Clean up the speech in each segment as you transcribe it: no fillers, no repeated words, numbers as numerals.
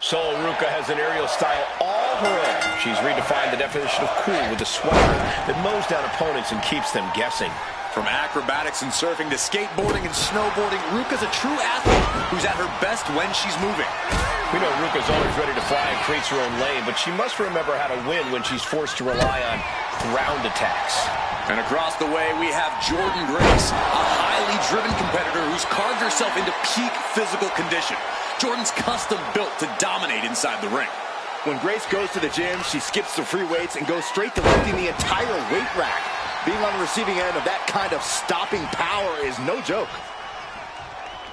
Sol Ruca has an aerial style all her own. She's redefined the definition of cool with a swagger that mows down opponents and keeps them guessing. From acrobatics and surfing to skateboarding and snowboarding, Ruca's a true athlete who's at her best when she's moving. We know Ruca's always ready to fly and creates her own lane, but she must remember how to win when she's forced to rely on ground attacks. And across the way, we have Jordynne Grace, a highly driven competitor who's carved herself into peak physical condition. Jordynne's custom built to dominate inside the ring. When Grace goes to the gym, she skips the free weights and goes straight to lifting the entire weight rack. Being on the receiving end of that kind of stopping power is no joke.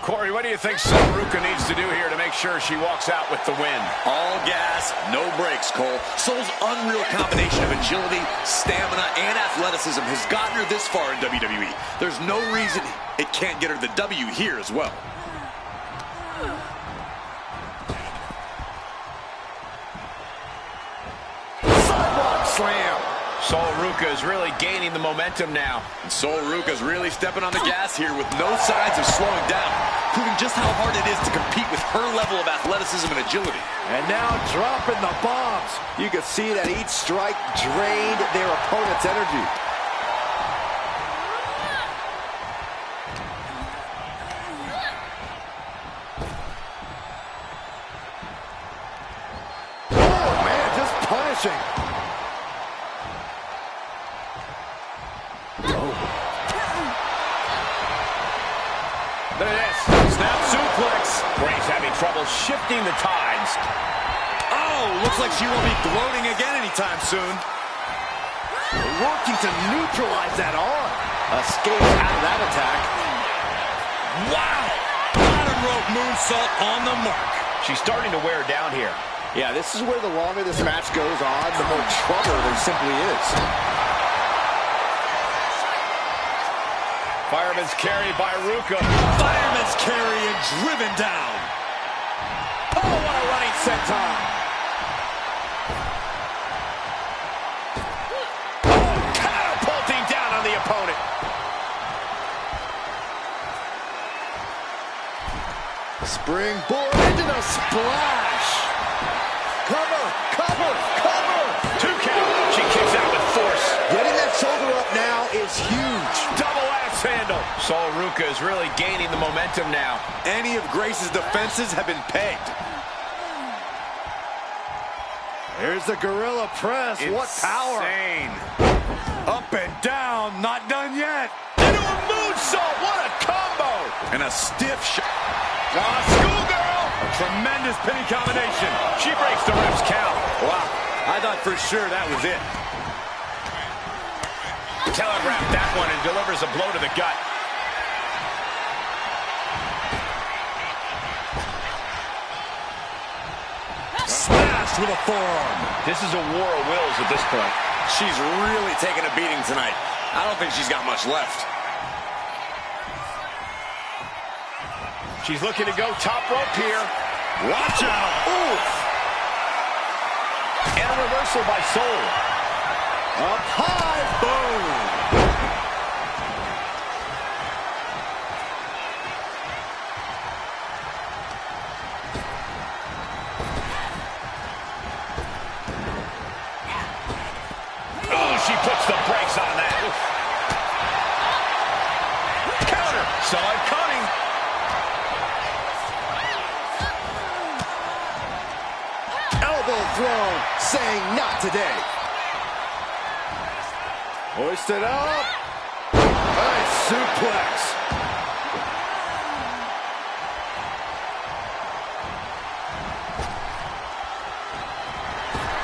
Corey, what do you think Sol Ruca needs to do here to make sure she walks out with the win? All gas, no brakes, Cole. Sol's unreal combination of agility, stamina, and athleticism has gotten her this far in WWE. There's no reason it can't get her the W here as well. Sidewalk slam. Sol Ruca is really gaining the momentum now. And Sol Ruca's really stepping on the gas here with no signs of slowing down, proving just how hard it is to compete with her level of athleticism and agility. And now dropping the bombs. You can see that each strike drained their opponent's energy. Oh, man, just punishing. Look at this. Snap suplex. Grace having trouble shifting the tides. Oh, looks like she won't be gloating again anytime soon. Working to neutralize that arm. Escapes out of that attack. Wow! Bottom rope moonsault on the mark. She's starting to wear down here. Yeah, this is where the longer this match goes on, the more trouble there simply is. Fireman's carry by Ruca. Fireman's carry and driven down. Oh, what a running senton. Oh, catapulting down on the opponent. Springboard into the splash. Cover, cover, cover. 2 count. She kicks out with force. Getting that shoulder up now is huge. Double axe handle. Sol Ruca is really gaining the momentum now. Any of Grace's defenses have been pegged. Here's the gorilla press. Insane. What power. Up and down, not done yet. Into a moonsault. What a combo. And a stiff shot. Schoolgirl. A tremendous pinning combination. She breaks the ref's count. Wow, I thought for sure that was it. Telegraphed that one and delivers a blow to the gut. Smash with a forearm. This is a war of wills at this point. She's really taking a beating tonight. I don't think she's got much left. She's looking to go top rope here. Watch out. Oof. And a reversal by Soul. Up high. Boom. Oh, she puts the brakes on that. Counter. Saw it coming. Elbow throw, saying not today. Hoisted up. Nice suplex.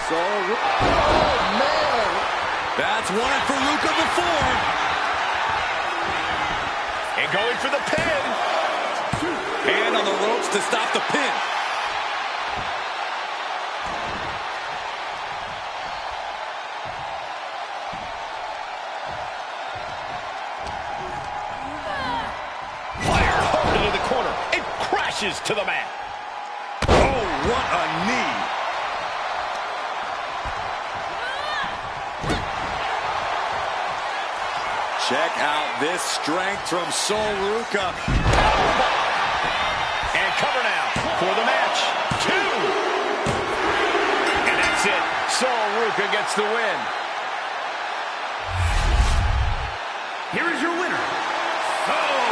So, oh man. That's won it for Ruka before. And going for the pin. And on the ropes to stop the pin. Fired hard into the corner. It crashes to the mat. Oh, what a knee. Check out this strength from Sol Ruka. And cover now for the match. 2. And that's it. Sol Ruka gets the win. Here is your winner, Sol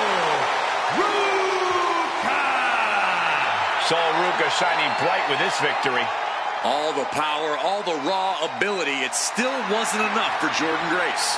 Ruka. Sol Ruka shining bright with this victory. All the power, all the raw ability, it still wasn't enough for Jordynne Grace.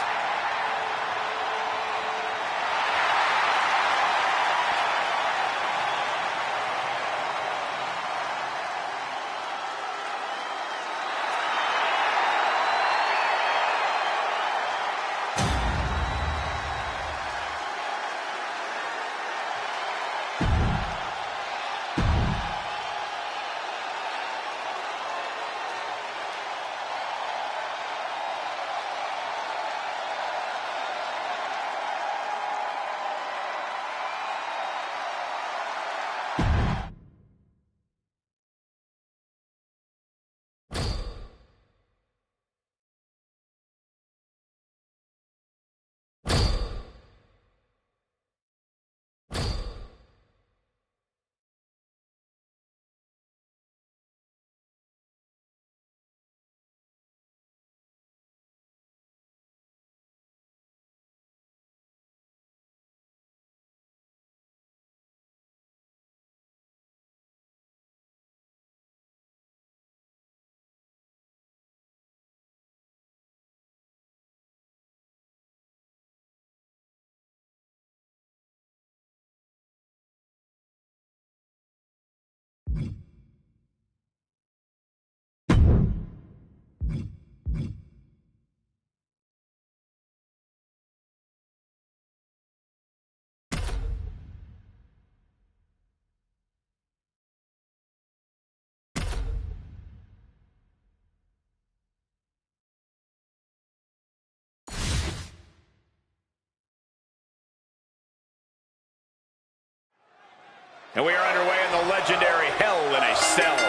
And we are underway in the legendary Hell in a Cell.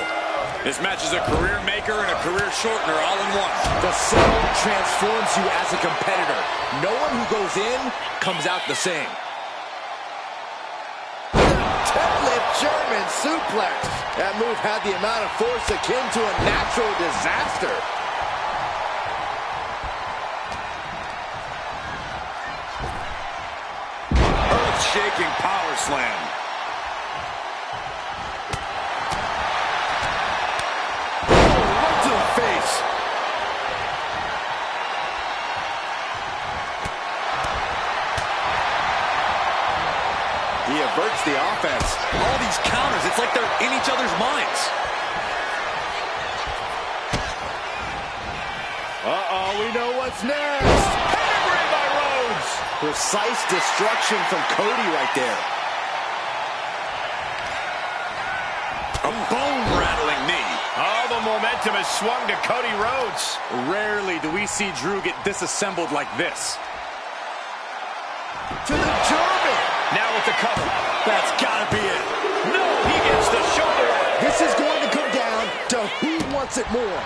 This match is a career maker and a career shortener all in one. The cell transforms you as a competitor. No one who goes in comes out the same. Deadlift German suplex. That move had the amount of force akin to a natural disaster. Earth-shaking power slam. Face. He averts the offense. All these counters, it's like they're in each other's minds. Uh-oh, we know what's next. Pedigree by Rhodes. Precise destruction from Cody right there. A bone-rattling knee. Oh, the momentum momentum has swung to Cody Rhodes. Rarely do we see Drew get disassembled like this. To the German. Now with the cover. That's gotta be it. No, he gets the shoulder. This is going to come down to who wants it more.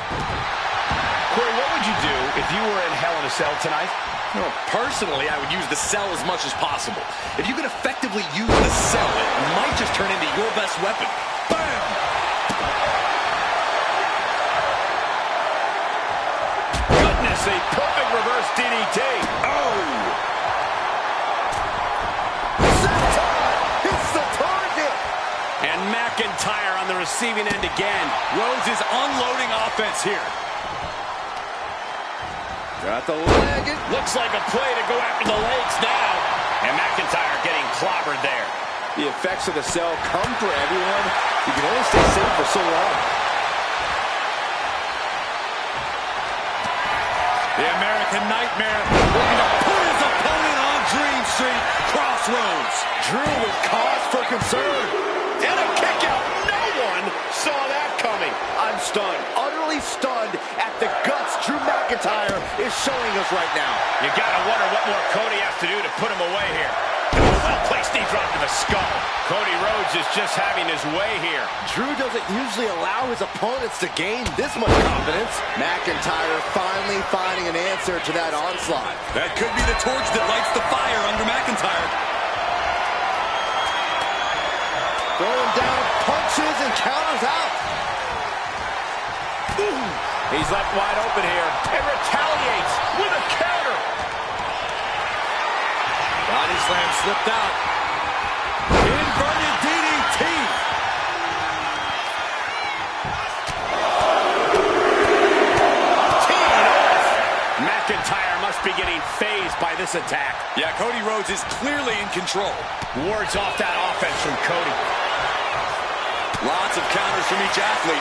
Corey, what would you do if you were in Hell in a Cell tonight? Well, personally, I would use the cell as much as possible. If you can effectively use the cell, it might just turn into your best weapon. Bam! Goodness, a perfect reverse DDT. Oh! Hits the target. And McIntyre on the receiving end again. Rhodes is unloading offense here. Got the leg. Looks like a play to go after the legs now. And McIntyre getting clobbered there. The effects of the cell come for everyone. You can only stay safe for so long. The American Nightmare looking to put his opponent on Dream Street Crossroads. Drew with cause for concern. And a kick out. No one saw that coming. I'm stunned, utterly stunned at the guts Drew McIntyre is showing us right now. You gotta wonder what more Cody has to do to put him away here. Well-placed knee drop to the skull. Cody Rhodes is just having his way here. Drew doesn't usually allow his opponents to gain this much confidence. McIntyre finally finding an answer to that onslaught. That could be the torch that lights the fire under McIntyre. Throwing down punches and counters out. Ooh, he's left wide open here and retaliates with a counter. Body slam slipped out. Inverted DDT. McIntyre must be getting phased by this attack. Yeah, Cody Rhodes is clearly in control. Wards off that offense from Cody. Lots of counters from each athlete.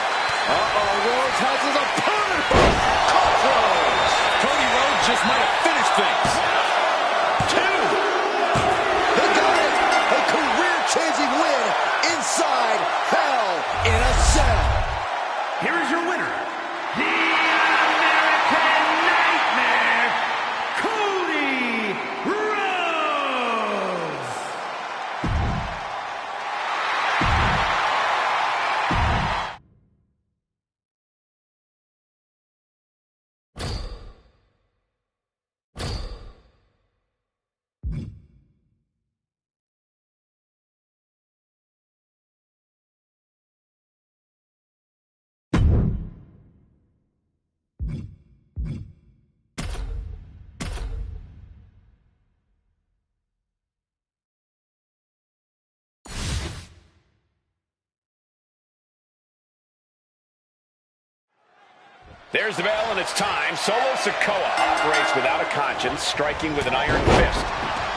Rhodes has his opponent hooked. Cody Rhodes just might have finished things. Two. They got it. A career-changing win inside Hell in a Cell. Here is your winner, the American Nightmare, Cody Rhodes. There's the bell, and it's time. Solo Sikoa operates without a conscience, striking with an iron fist.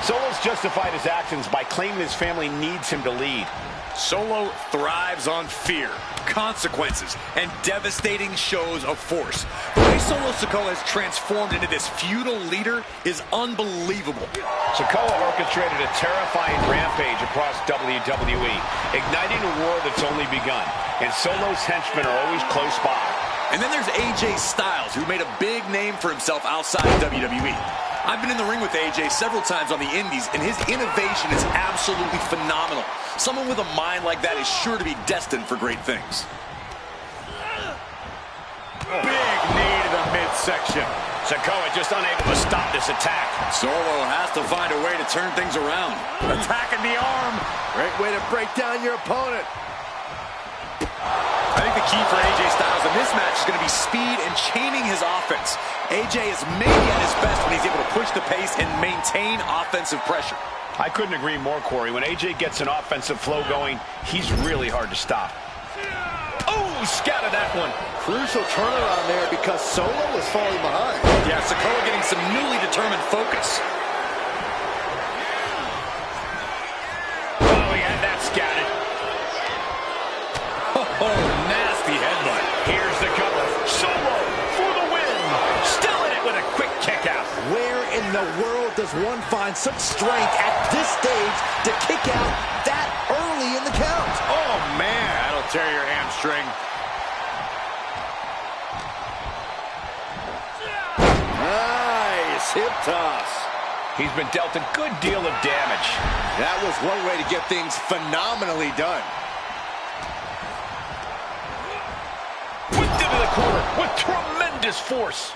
Solo's justified his actions by claiming his family needs him to lead. Solo thrives on fear, consequences, and devastating shows of force. The way Solo Sikoa has transformed into this feudal leader is unbelievable. Sikoa orchestrated a terrifying rampage across WWE, igniting a war that's only begun. And Solo's henchmen are always close by. And then there's AJ Styles, who made a big name for himself outside of WWE. I've been in the ring with AJ several times on the indies, and his innovation is absolutely phenomenal. Someone with a mind like that is sure to be destined for great things. Big knee to the midsection. Sikoa just unable to stop this attack. Solo has to find a way to turn things around. Attacking the arm. Great way to break down your opponent. I think the key for AJ Styles in this match is going to be speed and chaining his offense. AJ is maybe at his best when he's able to push the pace and maintain offensive pressure. I couldn't agree more, Corey. When AJ gets an offensive flow going, he's really hard to stop. Oh, scattered that one. Crucial turnaround there because Solo was falling behind. Yeah, Sikoa getting some newly determined focus. Oh, yeah, that's scattered. Oh, nasty headbutt. Here's the cover. Solo for the win. Still in it with a quick kick out. Where in the world does one find such strength at this stage to kick out that early in the count? Oh, man. That'll tear your hamstring. hip toss. He's been dealt a good deal of damage. That was one way to get things phenomenally done. Whipped into the corner with tremendous force.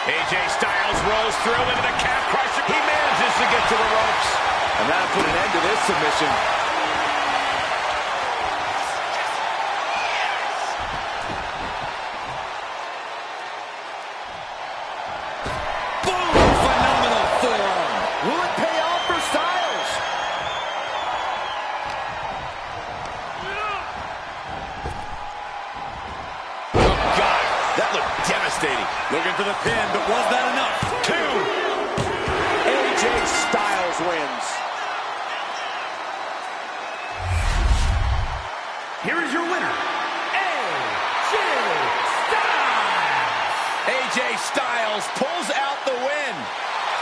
AJ Styles rolls through into the calf crusher. He manages to get to the ropes. And that'll put an end to this submission. Boom! Phenomenal forearm. Will it pay off for Styles? Oh, God. That looked devastating. Looking for the pin, but was that enough? 2. AJ Styles wins. Here is your winner, AJ Styles. AJ Styles pulls out the win.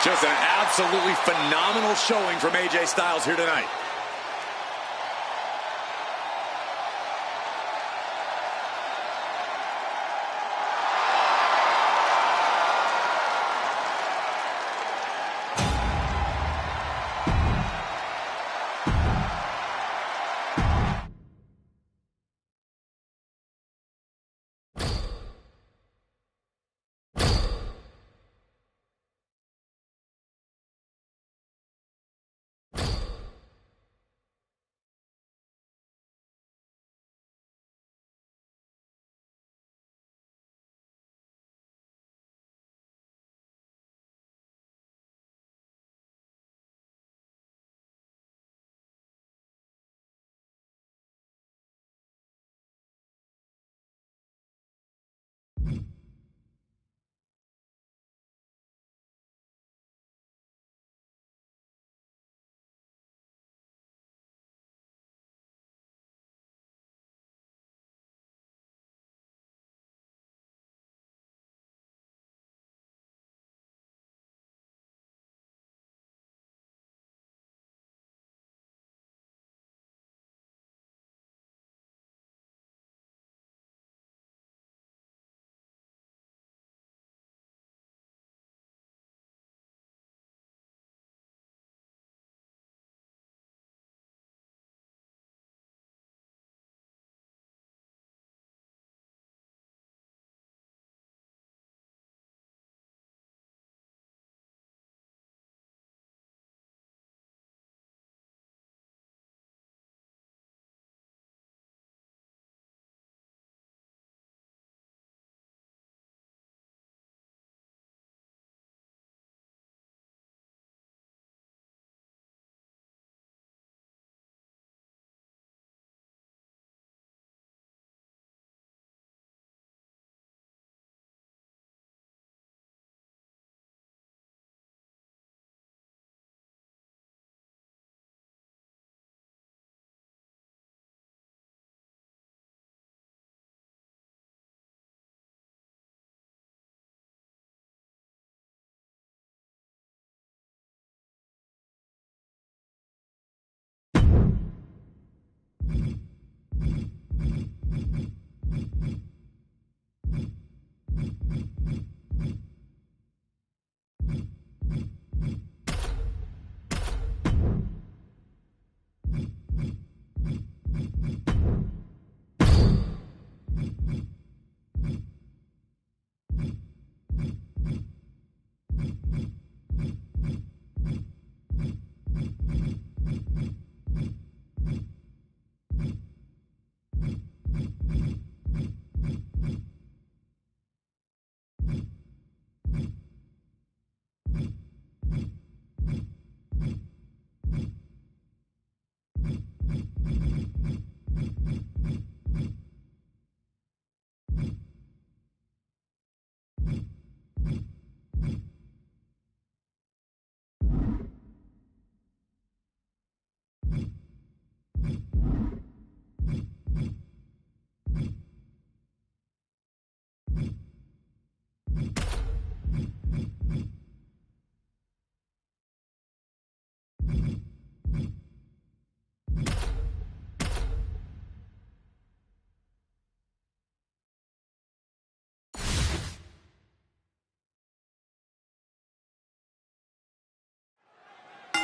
Just an absolutely phenomenal showing from AJ Styles here tonight.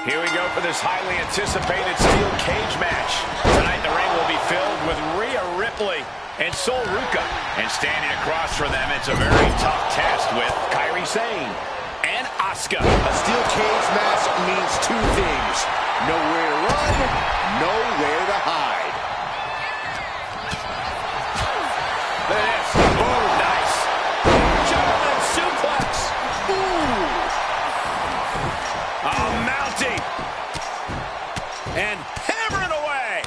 Here we go for this highly anticipated steel cage match. Tonight the ring will be filled with Rhea Ripley and Sol Ruca. And standing across from them, it's a very tough test with Kairi Sane and Asuka. A steel cage match means two things. Nowhere to run, nowhere to hide. Look at this. Boom. Nice. German suplex. Ooh. Mounting. And hammering away.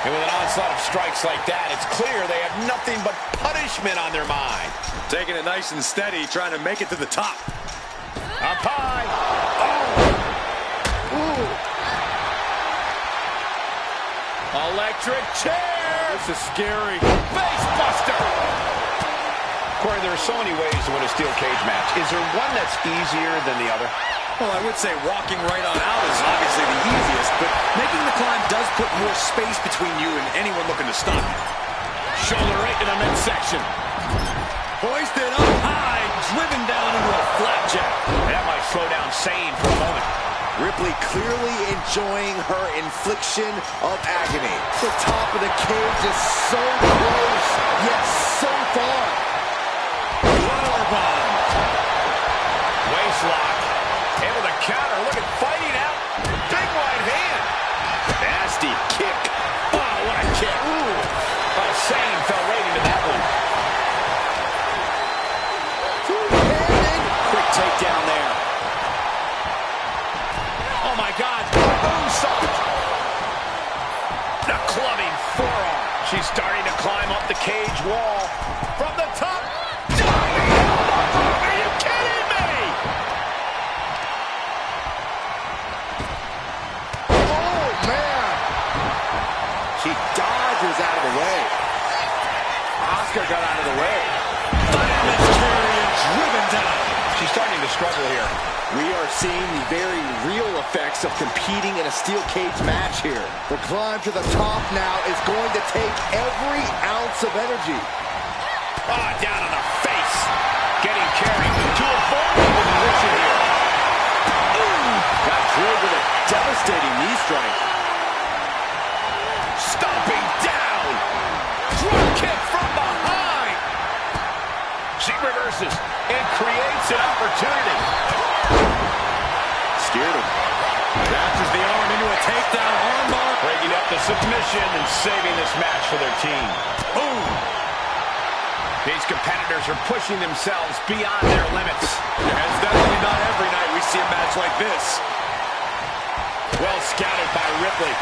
And with an onslaught of strikes like that, it's clear they have nothing but punishment on their mind. Taking it nice and steady, trying to make it to the top. Up high. Oh. Ooh. Electric chair. This is scary. Face buster. Corey, there are so many ways to win a steel cage match. Is there one that's easier than the other? Well, I would say walking right on out is obviously the easiest, but making the climb does put more space between you and anyone looking to stop you. Shoulder right to the midsection. Hoisted up high, driven down into a flapjack. That might slow down Sane for a moment. Ripley clearly enjoying her infliction of agony. The top of the cage is so close, yet so far. Powerbomb. Waistlock. Able to counter. Look at fighting out. Big right hand. Nasty kick. Oh, what a kick. Ooh. Oh, Sane fell right into that one. Quick takedown there. Oh, my God. Moonsault. The clubbing forearm. She's starting to climb up the cage wall. From the top. Diving elbow. Are you kidding me? Oh, man. She dodges out of the way. Asuka got out of the way. Diamond carrier driven down. She's starting to struggle here. We are seeing the very real effects of competing in a steel cage match here. The climb to the top now is going to take every ounce of energy. Oh, down on the face. Getting carried to a vulnerable position here. Ooh. Got drilled with a devastating knee strike. Stomping down. Drop kick from behind. She reverses and creates an opportunity. Scared him. Wraps the arm into a takedown armbar. Breaking up the submission and saving this match for their team. Boom. These competitors are pushing themselves beyond their limits. And it's definitely not every night we see a match like this. Well scouted by Ripley.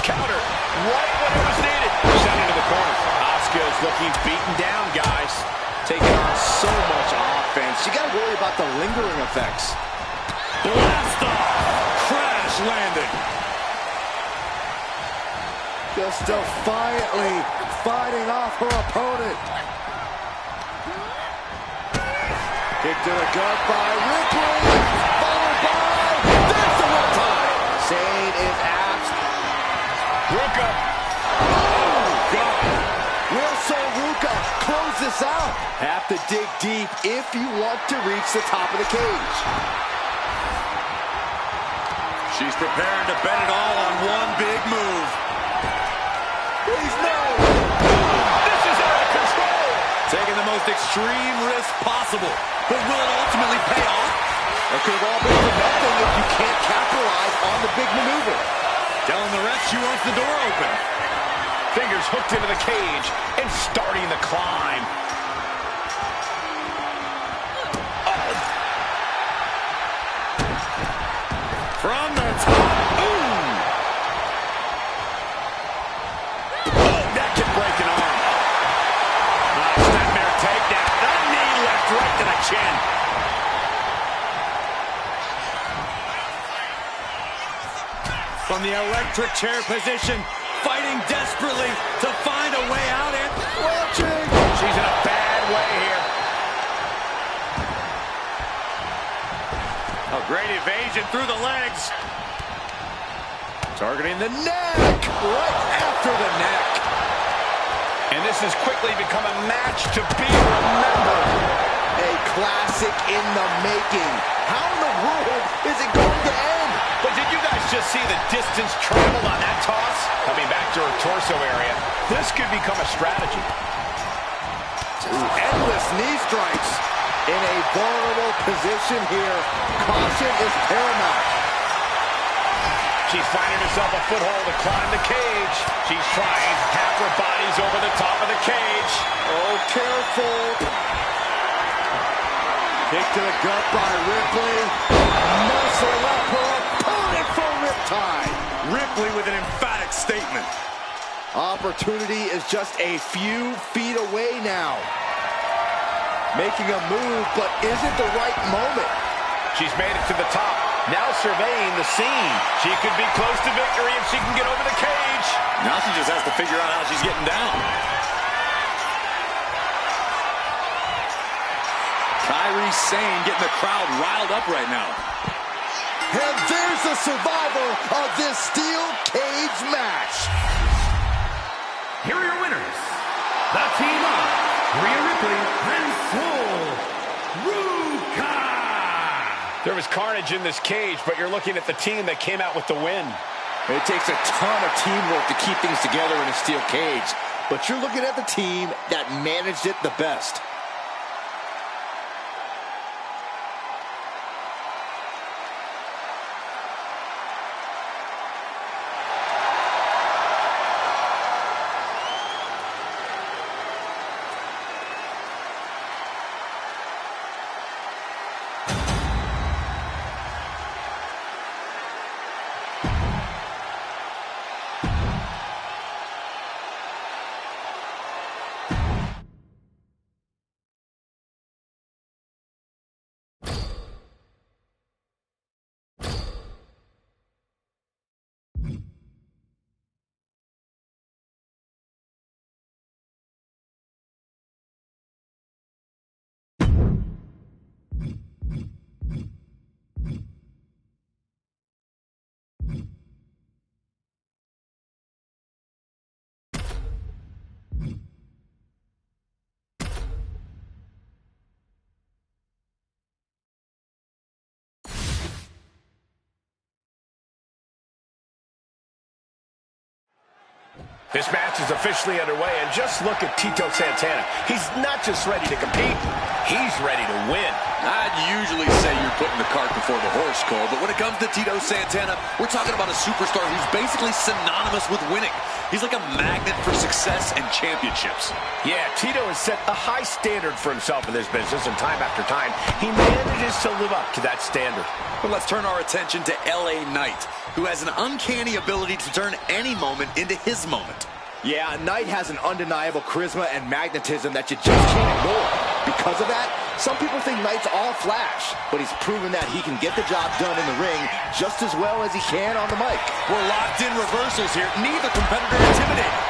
Counter right when it was needed. Sent into the corner. Asuka is looking beaten down, guys. Taking on so much offense. You got to worry about the lingering effects. Blast off. Crash landing. Just defiantly fighting off her opponent. Kick to the gut by Ripley. Followed by... There's the one time. Sane is asked. Ruca. Oh, God. Will Sol Ruca close this out? Have to dig deep if you want to reach the top of the cage. She's preparing to bet it all on one big move. Please no. This is out of control. Taking the most extreme risk possible. But will it ultimately pay off? It could have all been for nothing if you can't capitalize on the big maneuver. Telling the ref she wants the door open. Fingers hooked into the cage and starting the climb. From the top. Ooh. Oh, that could break an arm. Snapmare takedown. A knee left right to the chin. From the electric chair position, fighting desperately to find a way out and Watching. She's in a bad way here. a great evasion through the legs. Targeting the neck. Right after the neck. And this has quickly become a match to be remembered. A classic in the making. How in the world is it going to end? But did you guys just see the distance traveled on that toss? Coming back to her torso area. This could become a strategy. Endless knee strikes. In a vulnerable position here. Caution is paramount. She's finding herself a foothold to climb the cage. She's trying. Half her body's over the top of the cage. Oh, careful. Kick to the gut by Ripley. Muscling up her opponent for riptide. Ripley with an emphatic statement. Opportunity is just a few feet away now. Making a move, but isn't the right moment. She's made it to the top. Now surveying the scene. She could be close to victory if she can get over the cage. Now she just has to figure out how she's getting down. Kairi Sane getting the crowd riled up right now. And there's the survivor of this steel cage match. Here are your winners. The team of Rhea Ripley and Soul Ruka. There was carnage in this cage, but you're looking at the team that came out with the win. It takes a ton of teamwork to keep things together in a steel cage, but you're looking at the team that managed it the best. This match is officially underway, and just look at Tito Santana. He's not just ready to compete, he's ready to win. I'd usually say you're putting the cart before the horse, Cole, but when it comes to Tito Santana, we're talking about a superstar who's basically synonymous with winning. He's like a magnet for success and championships. Yeah, Tito has set a high standard for himself in this business, and time after time, he manages to live up to that standard. But let's turn our attention to LA Knight, who has an uncanny ability to turn any moment into his moment. Yeah, Knight has an undeniable charisma and magnetism that you just can't ignore. Because of that, some people think Knight's all flash, but he's proven that he can get the job done in the ring just as well as he can on the mic. We're locked in reversals here. Neither competitor intimidated.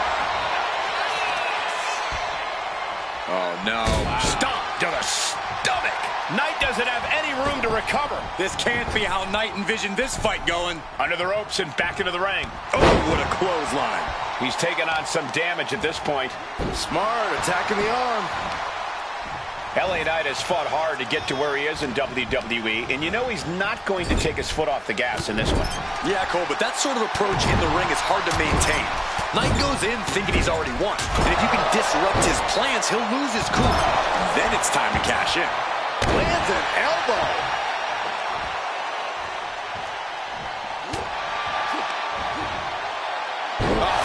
Oh, no. Stomp to the stomach. Knight doesn't have any room to recover. This can't be how Knight envisioned this fight going. Under the ropes and back into the ring. Oh, what a clothesline. He's taken on some damage at this point. Smart, attacking the arm. LA Knight has fought hard to get to where he is in WWE, and you know he's not going to take his foot off the gas in this one. Yeah, Cole, but that sort of approach in the ring is hard to maintain. Knight goes in thinking he's already won, and if you can disrupt his plans, he'll lose his cool. Then it's time to cash in. Lands an elbow.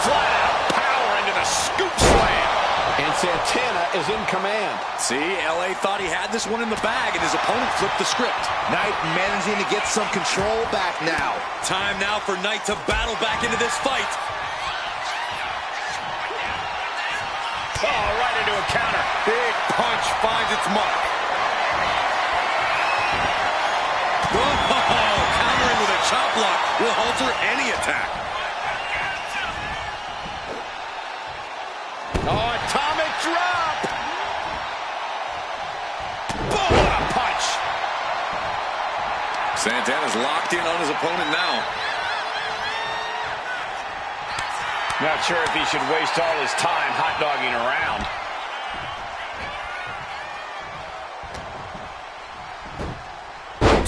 Flat-out power into the scoop slam. And Santana is in command. See, LA thought he had this one in the bag, and his opponent flipped the script. Knight managing to get some control back now. Time now for Knight to battle back into this fight. Oh, right into a counter. Big punch finds its mark. Oh, countering with a chop block will alter any attack. Oh, atomic drop. Boom, what a punch. Santana's locked in on his opponent now. Not sure if he should waste all his time hot-dogging around.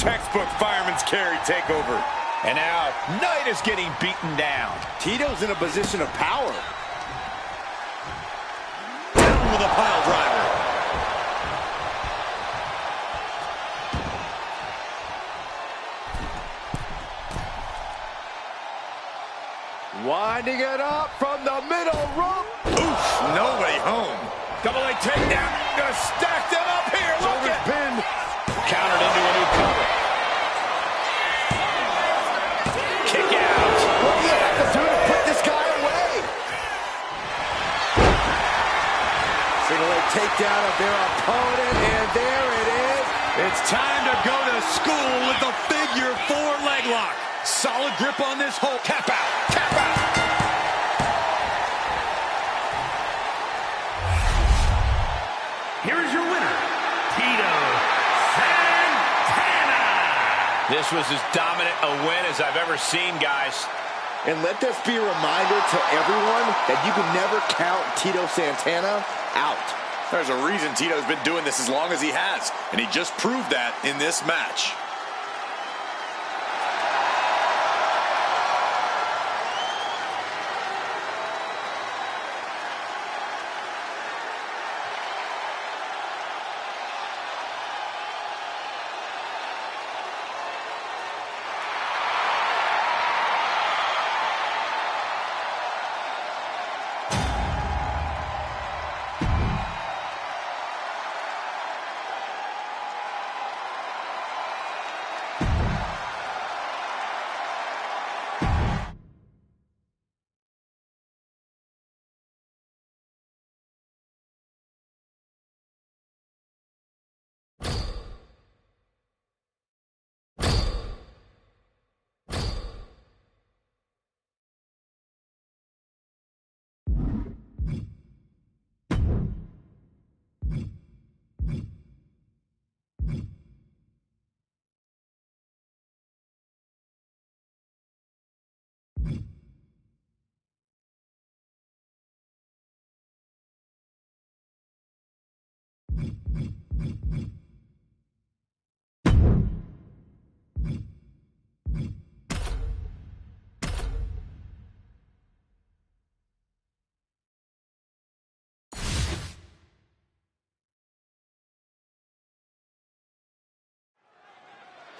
textbook fireman's carry takeover. And now, Knight is getting beaten down. Tito's in a position of power. Down with a pile driver. Winding it up from the middle rope. Oof, nobody home. Double leg takedown. Gonna stack them up here. Look Shoulders at pinned. countered into a new cover. Kick out. What do you have to do to put this guy away? Single leg takedown of their opponent, and there it is. It's time to go to school with the figure 4 leg lock. Solid grip on this hold. Tap out. Tap out. Here is your winner, Tito Santana. This was as dominant a win as I've ever seen, guys. And let this be a reminder to everyone that you can never count Tito Santana out. There's a reason Tito's been doing this as long as he has, and he just proved that in this match.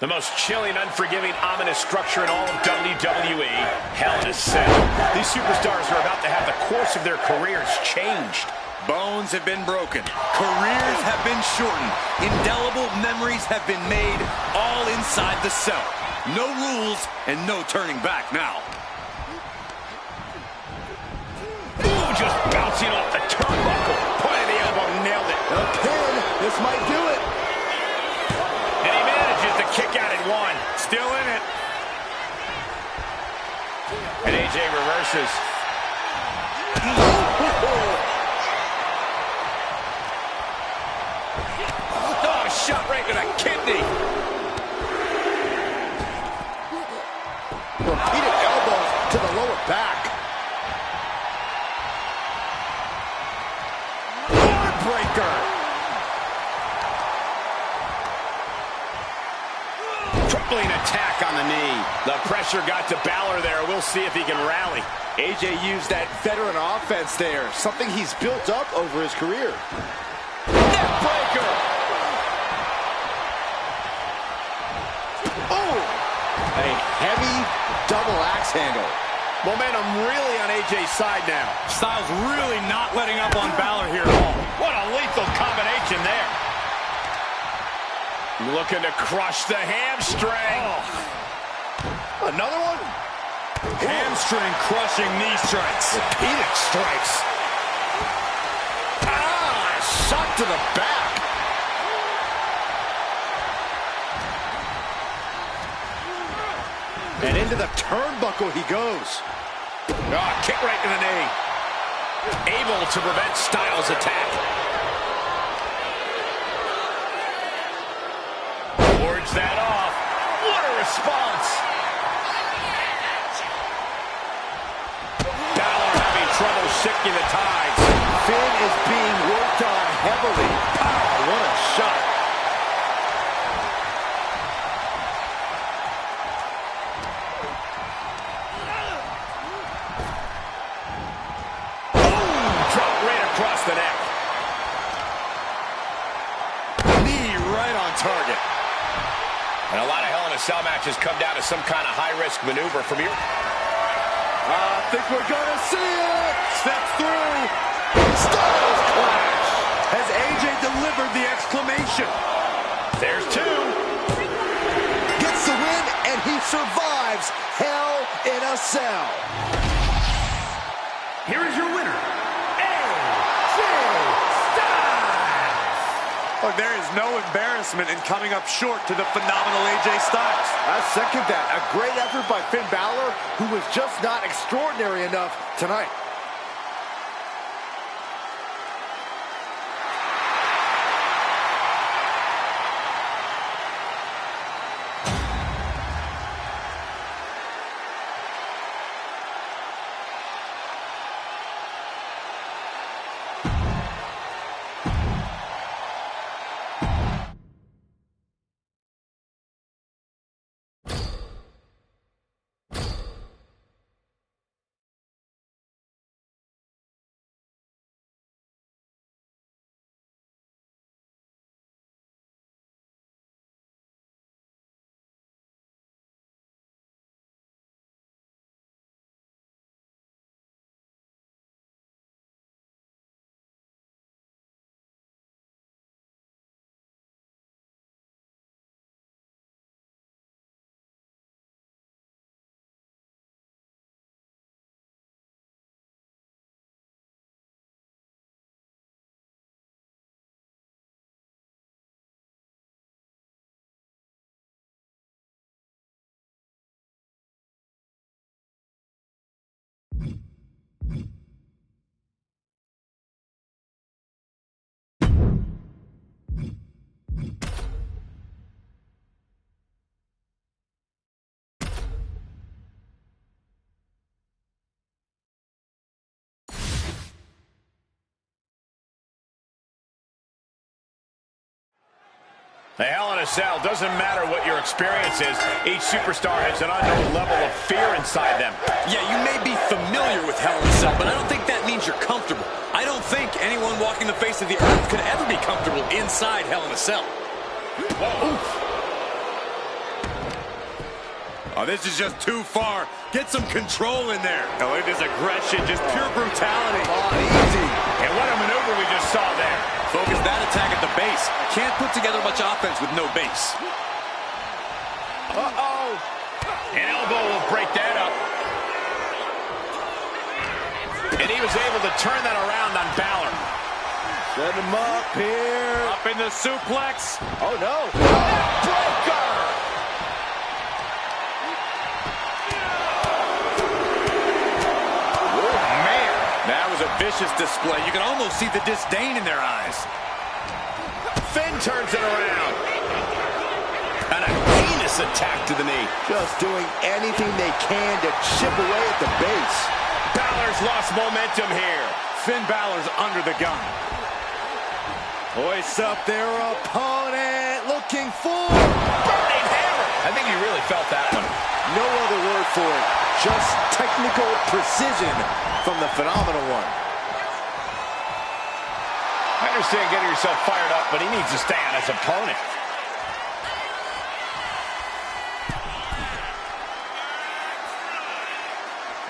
The most chilling, unforgiving, ominous structure in all of WWE. Hell in a Cell. These superstars are about to have the course of their careers changed. Bones have been broken. Careers have been shortened. Indelible memories have been made, all inside the cell. No rules and no turning back now. Ooh, just bouncing off the turnbuckle. Point of the elbow, nailed it. A pin. This might do it. And he manages to kick out at 1. Still in it. And AJ reverses. Oh, shot right to the kidney. Repeated elbows to the lower back. Heartbreaker. Crippling attack on the knee. The pressure got to Balor there. We'll see if he can rally. AJ used that veteran offense there, something he's built up over his career. Neckbreaker. Oh! A heavy double axe handle. Momentum really on AJ's side now. Styles really not letting up on Balor here at all. What a lethal combination there. Looking to crush the hamstring. Oh. Another one? Hamstring crushing knee strikes. Repeated strikes. Ah, shot to the back. And into the turnbuckle he goes. Ah, kick right to the knee. Able to prevent Styles' attack. Wards that off. What a response. Balor having trouble shifting the tides. Finn is being worked on heavily. Pow, what a shot. And a lot of Hell in a Cell matches come down to some kind of high-risk maneuver from here. I think we're gonna see it. Steps through. Styles clash. Has AJ delivered the exclamation? There's two. Gets the win, and he survives Hell in a Cell. Here is your winner, AJ Styles. Look, there is no embarrassment in coming up short to the phenomenal AJ Styles. I second that. A great effort by Finn Balor, who was just not extraordinary enough tonight. The Hell in a Cell, doesn't matter what your experience is, each superstar has an unknown level of fear inside them. Yeah, you may be familiar with Hell in a Cell, but I don't think that means you're comfortable. I don't think anyone walking the face of the earth could ever be comfortable inside Hell in a Cell. Whoa. Oh, this is just too far. Get some control in there. Oh, look at this aggression, just pure brutality. Oh, easy. And what a maneuver we just saw there. Focus that attack at the base. Can't put together much offense with no base. Uh-oh. An elbow will break that up. And he was able to turn that around on Balor. Set him up here. Up in the suplex. Oh, no. Breaker. That was a vicious display. You can almost see the disdain in their eyes. Finn turns it around. And a heinous attack to the knee. Just doing anything they can to chip away at the base. Balor's lost momentum here. Finn Balor's under the gun. Hoists up their opponent, looking for Burning hammer. I think he really felt that one. No other word for it. Just technical precision from the phenomenal one. I understand getting yourself fired up, but he needs to stay on his opponent.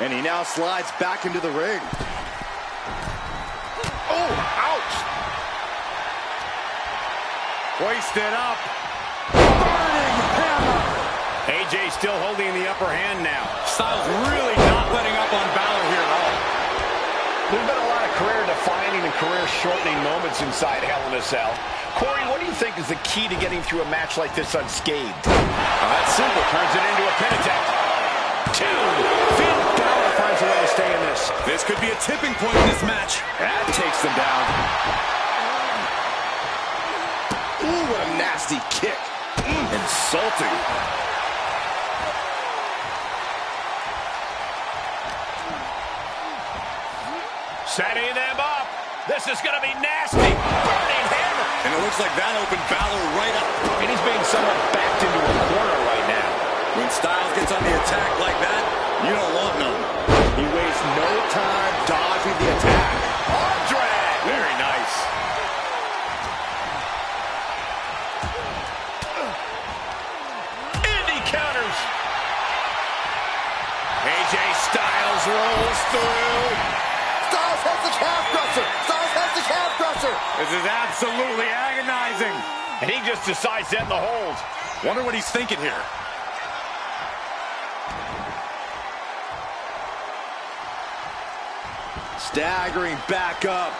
And he now slides back into the ring. Oh, ouch! hoisted up. Burning hammer! AJ still holding the upper hand now. Styles really not letting up on Balor here at all. There's been a lot of career-defining and career-shortening moments inside Hell in a Cell. Corey, what do you think is the key to getting through a match like this unscathed? That's simple. Turns it into a pin attempt. 2. Finn Balor finds a way to stay in this. This could be a tipping point in this match. That takes them down. Ooh, what a nasty kick. Insulting. Setting them up. This is going to be nasty. Burning hammer. And it looks like that opened Balor right up. And he's being somewhat backed into a corner right now. When Styles gets on the attack like that, you don't want none. He wastes no time dodging the attack. Arm drag. Very nice. AJ Styles rolls through. Styles has the calf crusher. Styles has the calf crusher. This is absolutely agonizing. And he just decides to end the hold. Wonder what he's thinking here. Staggering back up,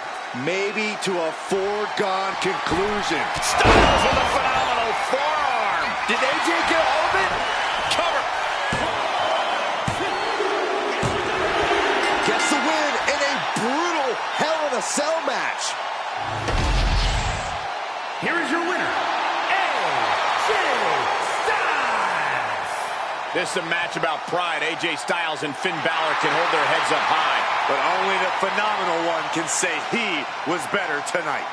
maybe to a foregone conclusion. Styles with a phenomenal forearm. Did AJ get all of it? Cover. Gets the win in a brutal Hell in a Cell match. Here is your winner, AJ Styles. This is a match about pride. AJ Styles and Finn Balor can hold their heads up high. But only the phenomenal one can say he was better tonight.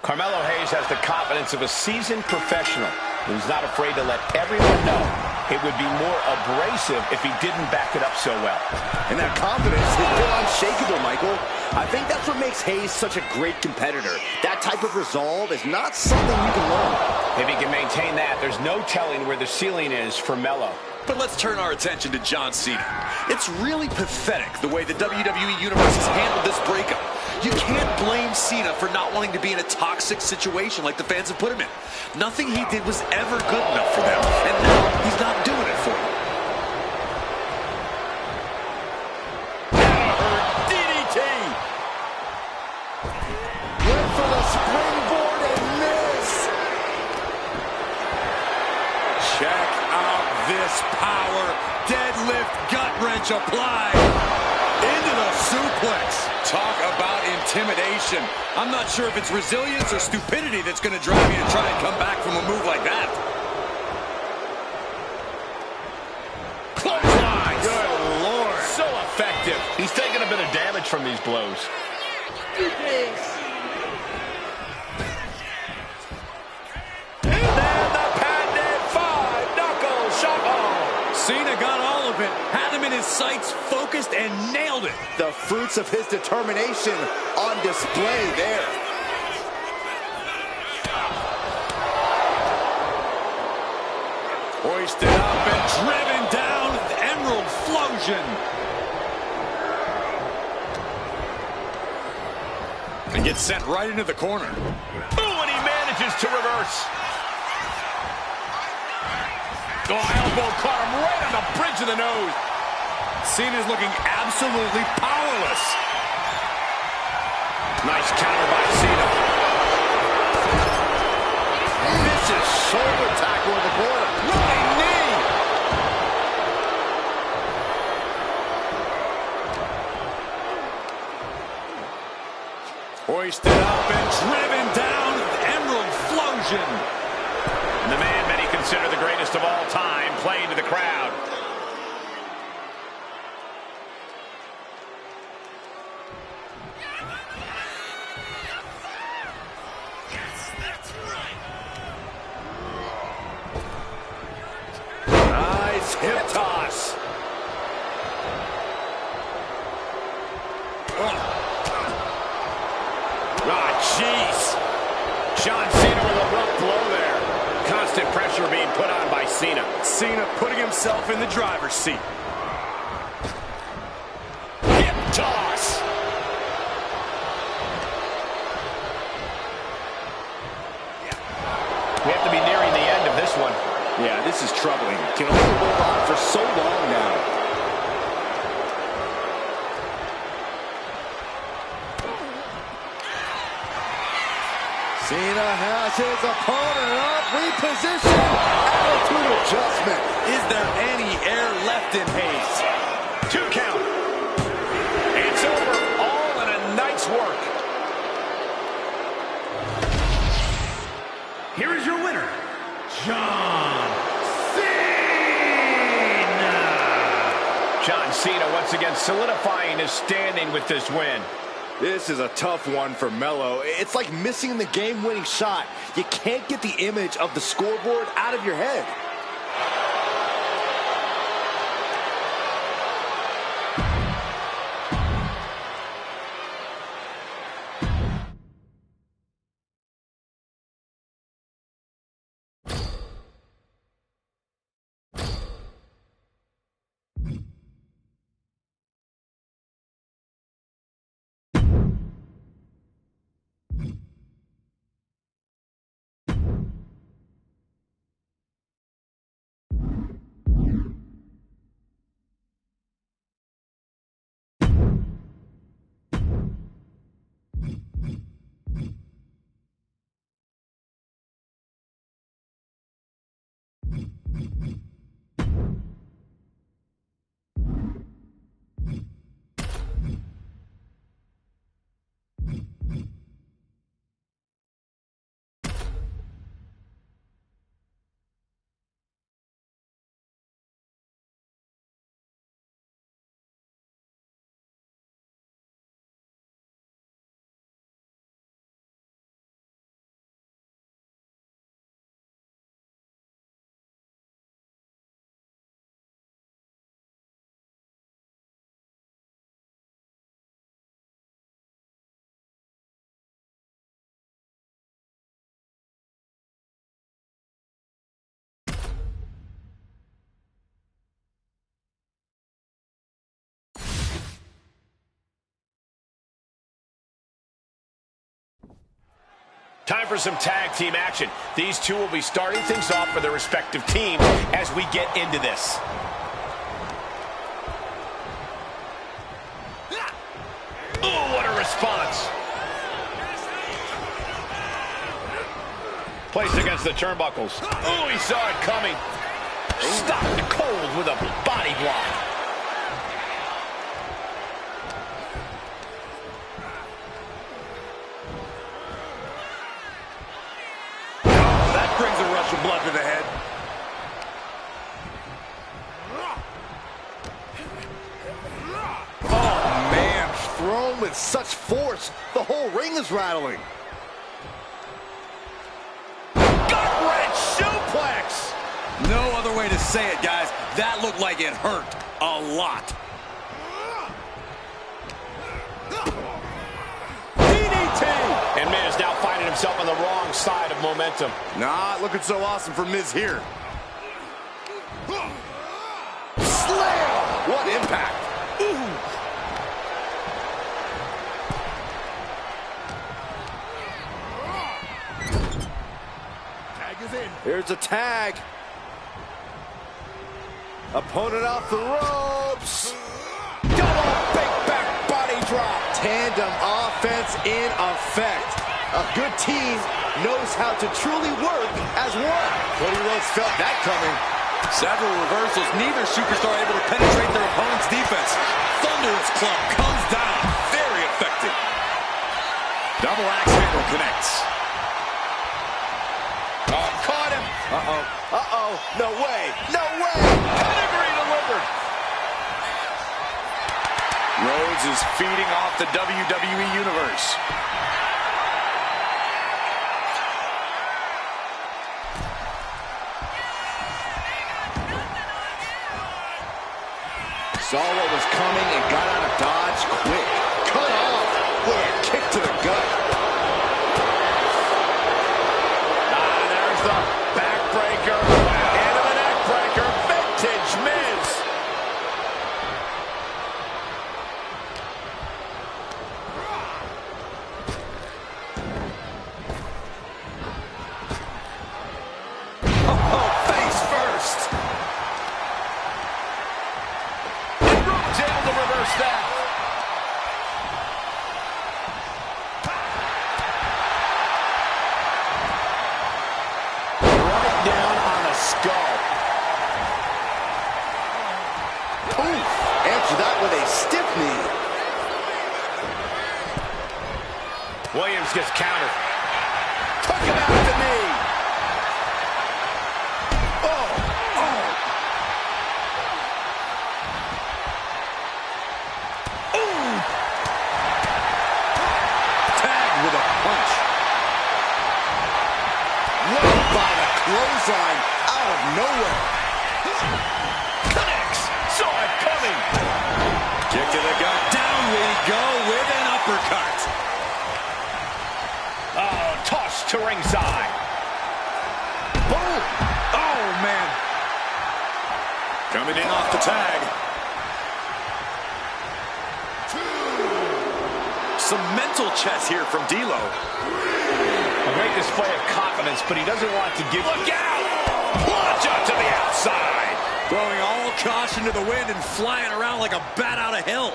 Carmelo Hayes has the confidence of a seasoned professional who's not afraid to let everyone know it would be more abrasive if he didn't back it up so well. And that confidence has been unshakable, Michael. I think that's what makes Hayes such a great competitor. That type of resolve is not something you can learn. If he can maintain that, there's no telling where the ceiling is for Melo. But let's turn our attention to John Cena. It's really pathetic the way the WWE Universe has handled this breakup. You can't blame Cena for not wanting to be in a toxic situation like the fans have put him in. Nothing he did was ever good enough for them, and now he's not doing it for them. DDT! Went for the springboard and missed. Check out this power. Deadlift gut wrench applied. Into the suplex. Talk about intimidation. I'm not sure if it's resilience or stupidity that's going to drive you to try and come back from a move like that. Clothesline! Good Lord. So effective. He's taking a bit of damage from these blows. And then the patented 5-knuckle shuffle. Cena got all of it, had him in his sights, focused, and nailed it. The fruits of his determination on display there. Hoisted up and driven down, Emerald Flosion. And gets sent right into the corner. Ooh, and he manages to reverse. Oh, elbow caught him right on the bridge of the nose. Cena's looking absolutely powerless. Nice counter by Cena. Vicious shoulder tackle in the corner. Running knee. Hoisted up and driven down, Emerald Flosion. And the man many consider the greatest of all time playing to the crowd. Nice hip toss. Ah, jeez. John Cena with a rough blow there. Constant pressure being put on by Cena. Cena putting himself in the driver's seat. Hip toss. We have to be nearing the end of this one. Yeah, this is troubling. Can only hold on for so long now. Cena has his opponent up, reposition, attitude adjustment. Is there any air left in Hayes? 2 count. It's over, all in a night's work. Here is your winner, John Cena. John Cena once again solidifying his standing with this win. This is a tough one for Melo. It's like missing the game-winning shot. You can't get the image of the scoreboard out of your head. Time for some tag team action. These two will be starting things off for their respective teams as we get into this. Oh, what a response. Placed against the turnbuckles. Oh, he saw it coming. Stopped cold with a body block. Brings a rush of blood to the head. Oh, man, thrown with such force, the whole ring is rattling. Gut-wrench suplex. No other way to say it, guys. That looked like it hurt a lot. DDT! And Miz now finding himself on the wrong side of momentum. Not looking so awesome for Miz here. Slam! What impact! Ooh. Tag is in. Here's a tag. Opponent off the ropes. Double big back body drop. Tandem offense in effect. A good team knows how to truly work as one. Cody Rhodes felt that coming. Several reversals, neither superstar able to penetrate their opponent's defense. Thunderous club comes down, very effective. Double axe handle connects. Oh, caught him. Uh-oh. Uh-oh. No way. No way. Pedigree delivered. Rhodes is feeding off the WWE Universe. Saw what was coming and got out of dodge quick. Cut off with a kick to the gut. There's the backbreaker. Into the neckbreaker. Vintage Miz. Oh, face first. Rhodes able to reverse that. Right down on the skull. Ooh, answer that with a stiff knee. Williams gets countered. Took him out with the knee. Oh, oh. Ooh. Tagged with a punch. Right by the clothesline out of nowhere. Connects. Saw it coming. Kick to the gut. Down we go with an uppercut. Oh, tossed to ringside. Boom. Oh, man. Coming in off the tag. Some mental chess here from D'Lo. A great display of confidence, but he doesn't want to give. Look out! Plunge out to the outside. Throwing all caution to the wind and flying around like a bat out of hell.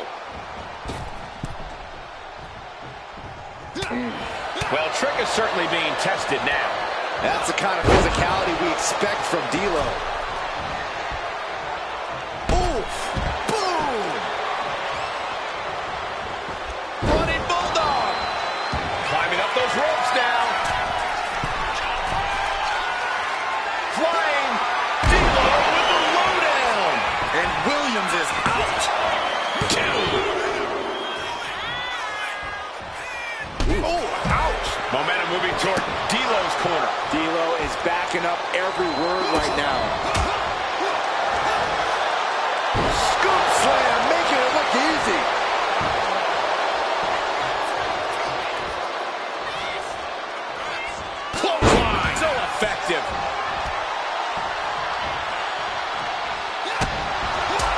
Well, Trick is certainly being tested now. That's the kind of physicality we expect from D'Lo. Oof! Boom! Running Bulldog. Climbing up those ropes now. Flying D'Lo with the lowdown. And Williams is out. Two. Oh, ouch! Momentum moving toward D'Lo's corner. D'Lo is backing up every word right now. Scoop slam, making it look easy. Clothesline. So effective.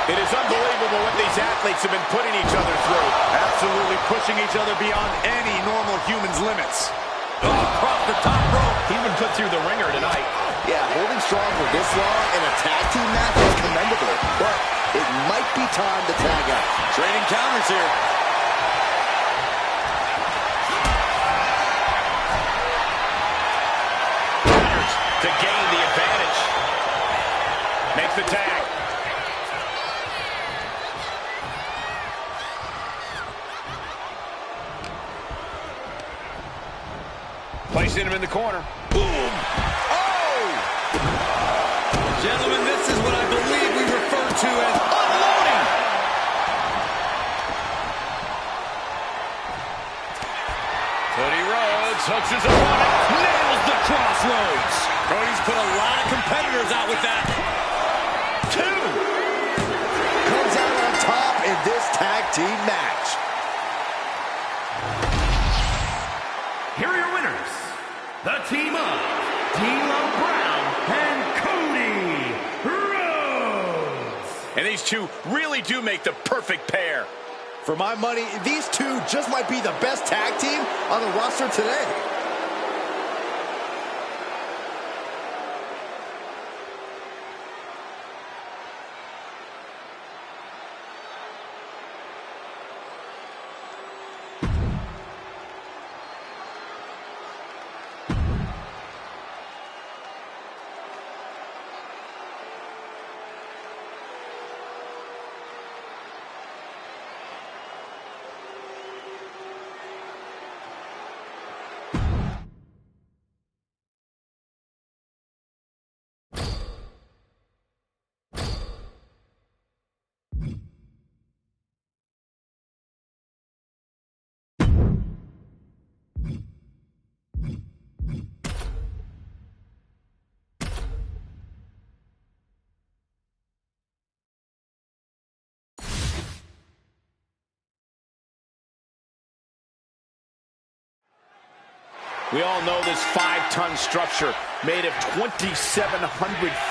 It is unbelievable what these athletes have been putting each other through. Absolutely pushing each other beyond any normal human's limits. Oh, across the top rope. He's been put through the ringer tonight. Yeah, holding strong for this long in a tag team match is commendable, but it might be time to tag out. Trading counters here. Counters to gain the advantage. Makes the tag. Placing him in the corner. Boom! Oh! Gentlemen, this is what I believe we refer to as Unloading! Cody Rhodes hooks his opponent. Nails the crossroads. Cody's put a lot of competitors out with that. 2. Comes out on top in this tag team match. Here are your winners, the team of D'Lo Brown and Cody Rhodes. And these two really do make the perfect pair. For my money, these two just might be the best tag team on the roster today. We all know this 5-ton structure made of 2,700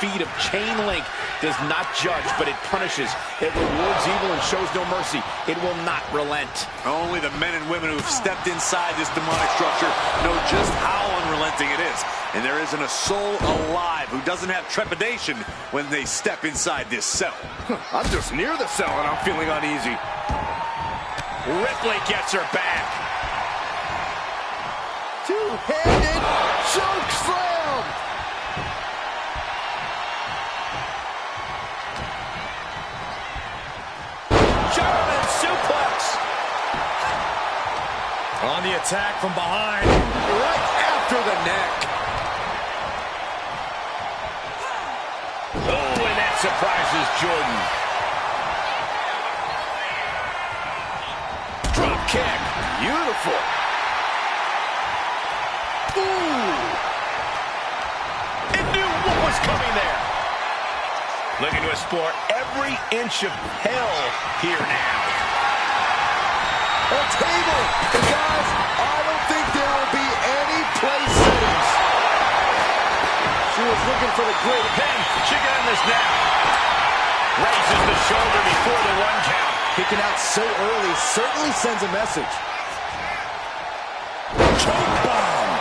feet of chain link does not judge, but it punishes. It rewards evil and shows no mercy. It will not relent. Only the men and women who have stepped inside this demonic structure know just how unrelenting it is. And there isn't a soul alive who doesn't have trepidation when they step inside this cell. I'm just near the cell and I'm feeling uneasy. Ripley gets her back. Two-handed choke slam. German suplex. On the attack from behind. Right after the neck. Oh, and that surprises Jordan. Drop kick. Beautiful. Ooh. It knew what was coming there. Looking to explore every inch of hell here now. A table. And guys, I don't think there will be any place settings. She was looking for the great. Then she can end this now. Raises the shoulder before the 1 count. Kicking out so early certainly sends a message. Choke bomb.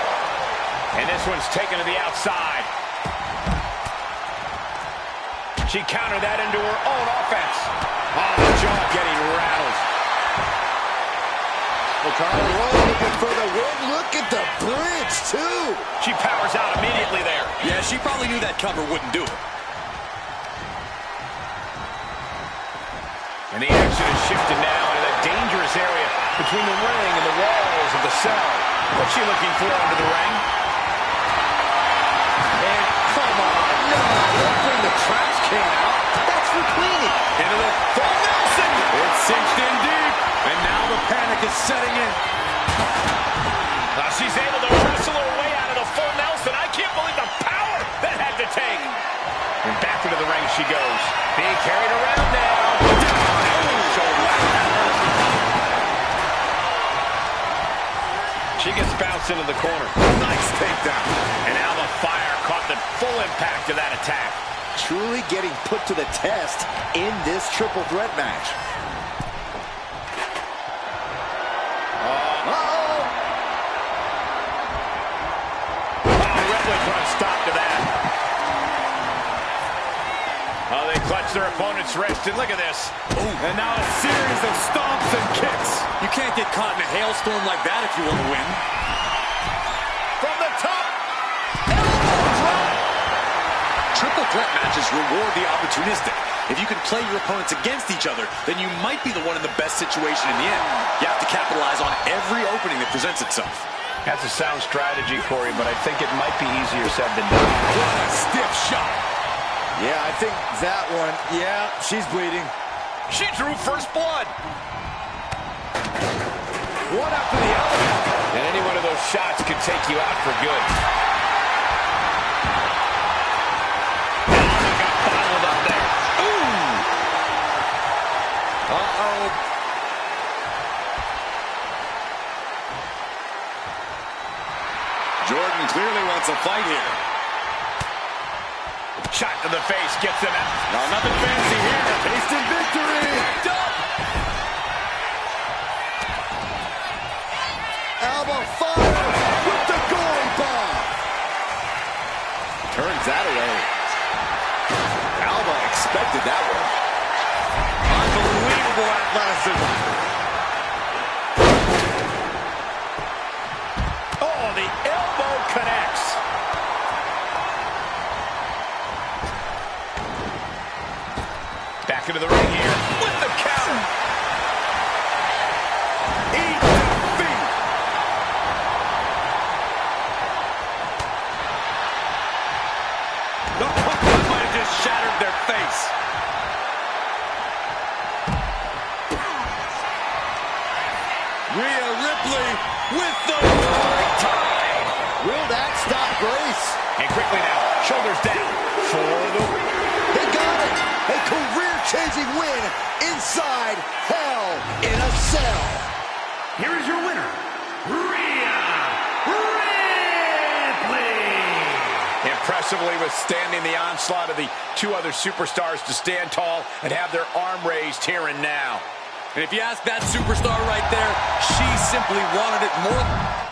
And this one's taken to the outside. She countered that into her own offense. Oh, the jaw getting rattled. Ricardo looking for the win. Look at the bridge, too. She powers out immediately there. Yeah, she probably knew that cover wouldn't do it. And the action has shifted now into the dangerous area between the ring and the walls of the cell. What's she looking for under the ring? And come on, no, don't bring the trash can out. That's for cleaning. Into the full Nelson. It's cinched in deep. And now the panic is setting in. She's able to wrestle her way out of the full Nelson. I can't believe the power that had to take. And back into the ring she goes. Being carried around now. She gets bounced into the corner. Nice takedown. And now the fire caught the full impact of that attack. Truly getting put to the test in this triple threat match. Ripley put a stop to that. Oh, they clutch their opponent's wrist, and look at this. Ooh. And now a series of stomps and kicks. You can't get caught in a hailstorm like that if you want to win. From the top. Triple threat matches reward the opportunistic. If you can play your opponents against each other, then you might be the one in the best situation in the end. You have to capitalize on every opening that presents itself. That's a sound strategy, Corey, but I think it might be easier said than done. What a stiff shot. Yeah, I think that one, yeah, she's bleeding. She drew first blood. One after the other. And any one of those shots could take you out for good. Uh-oh. Jordan clearly wants a fight here. Shot to the face, gets him out. No, nothing fancy here. Tasting victory. Alba fires with the goalie bomb. Turns that away. Alba expected that one. Unbelievable athleticism. Oh, the elbow connects. Back into the ring here with the counter. Eat defeat. The hook might have just shattered their face. Rhea Ripley with the tie. Will that stop Grace? And quickly now, shoulders down for the win. They got it. A career-changing win inside Hell in a Cell. Here is your winner, Rhea Ripley. Impressively withstanding the onslaught of the two other superstars to stand tall and have their arm raised here and now. And if you ask that superstar right there, she simply wanted it more.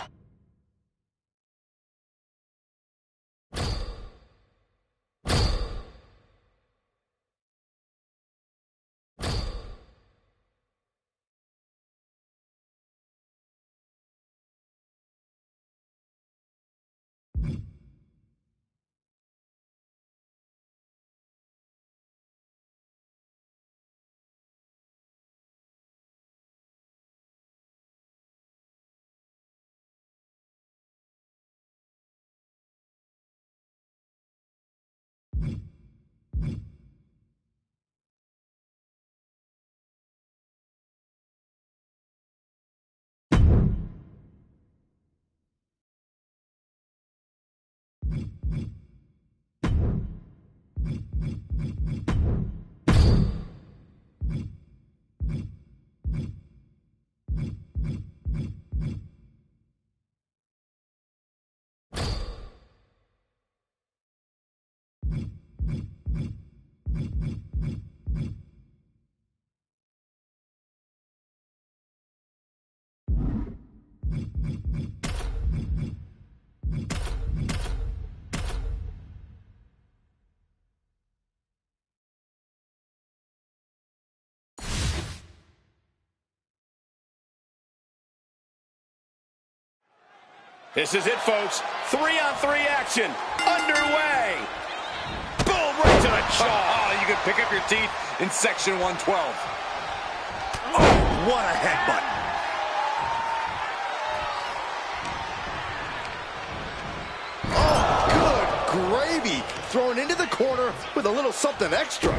This is it, folks. 3-on-3 action underway. Boom, right to the jaw. Oh, you can pick up your teeth in section 112. Oh, what a headbutt. Oh, good gravy. Thrown into the corner with a little something extra.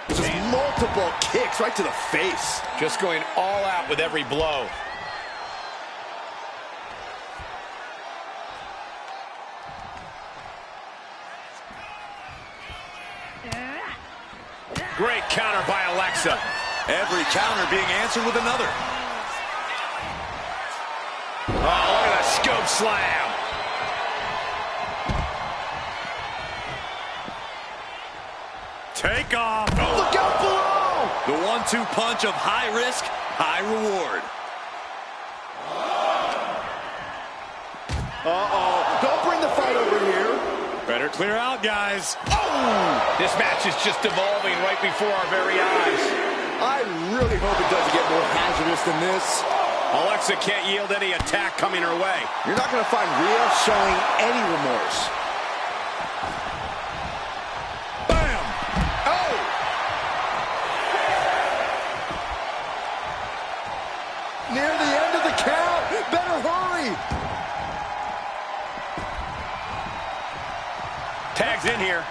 Just multiple kicks right to the face. Just going all out with every blow. Great counter by Alexa. Every counter being answered with another. Oh, look at that scope slam. Take off. Oh, look out below. The 1-2 punch of high risk, high reward. Uh-oh. Don't bring the fight over here. Better clear out, guys. Oh! This match is just evolving right before our very eyes. I really hope it doesn't get more hazardous than this. Alexa can't yield any attack coming her way. You're not going to find Rhea showing any remorse. Bam! Oh! Near the end of the count. Better hurry. Tags in here.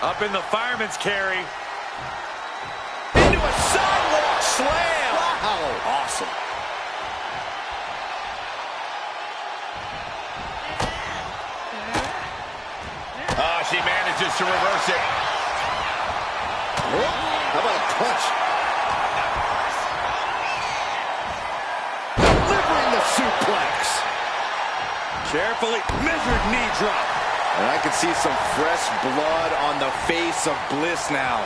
Up in the fireman's carry. Into a sidewalk slam. to reverse it. Oh, how about a punch? Delivering the suplex. Carefully measured knee drop. And I can see some fresh blood on the face of Bliss now.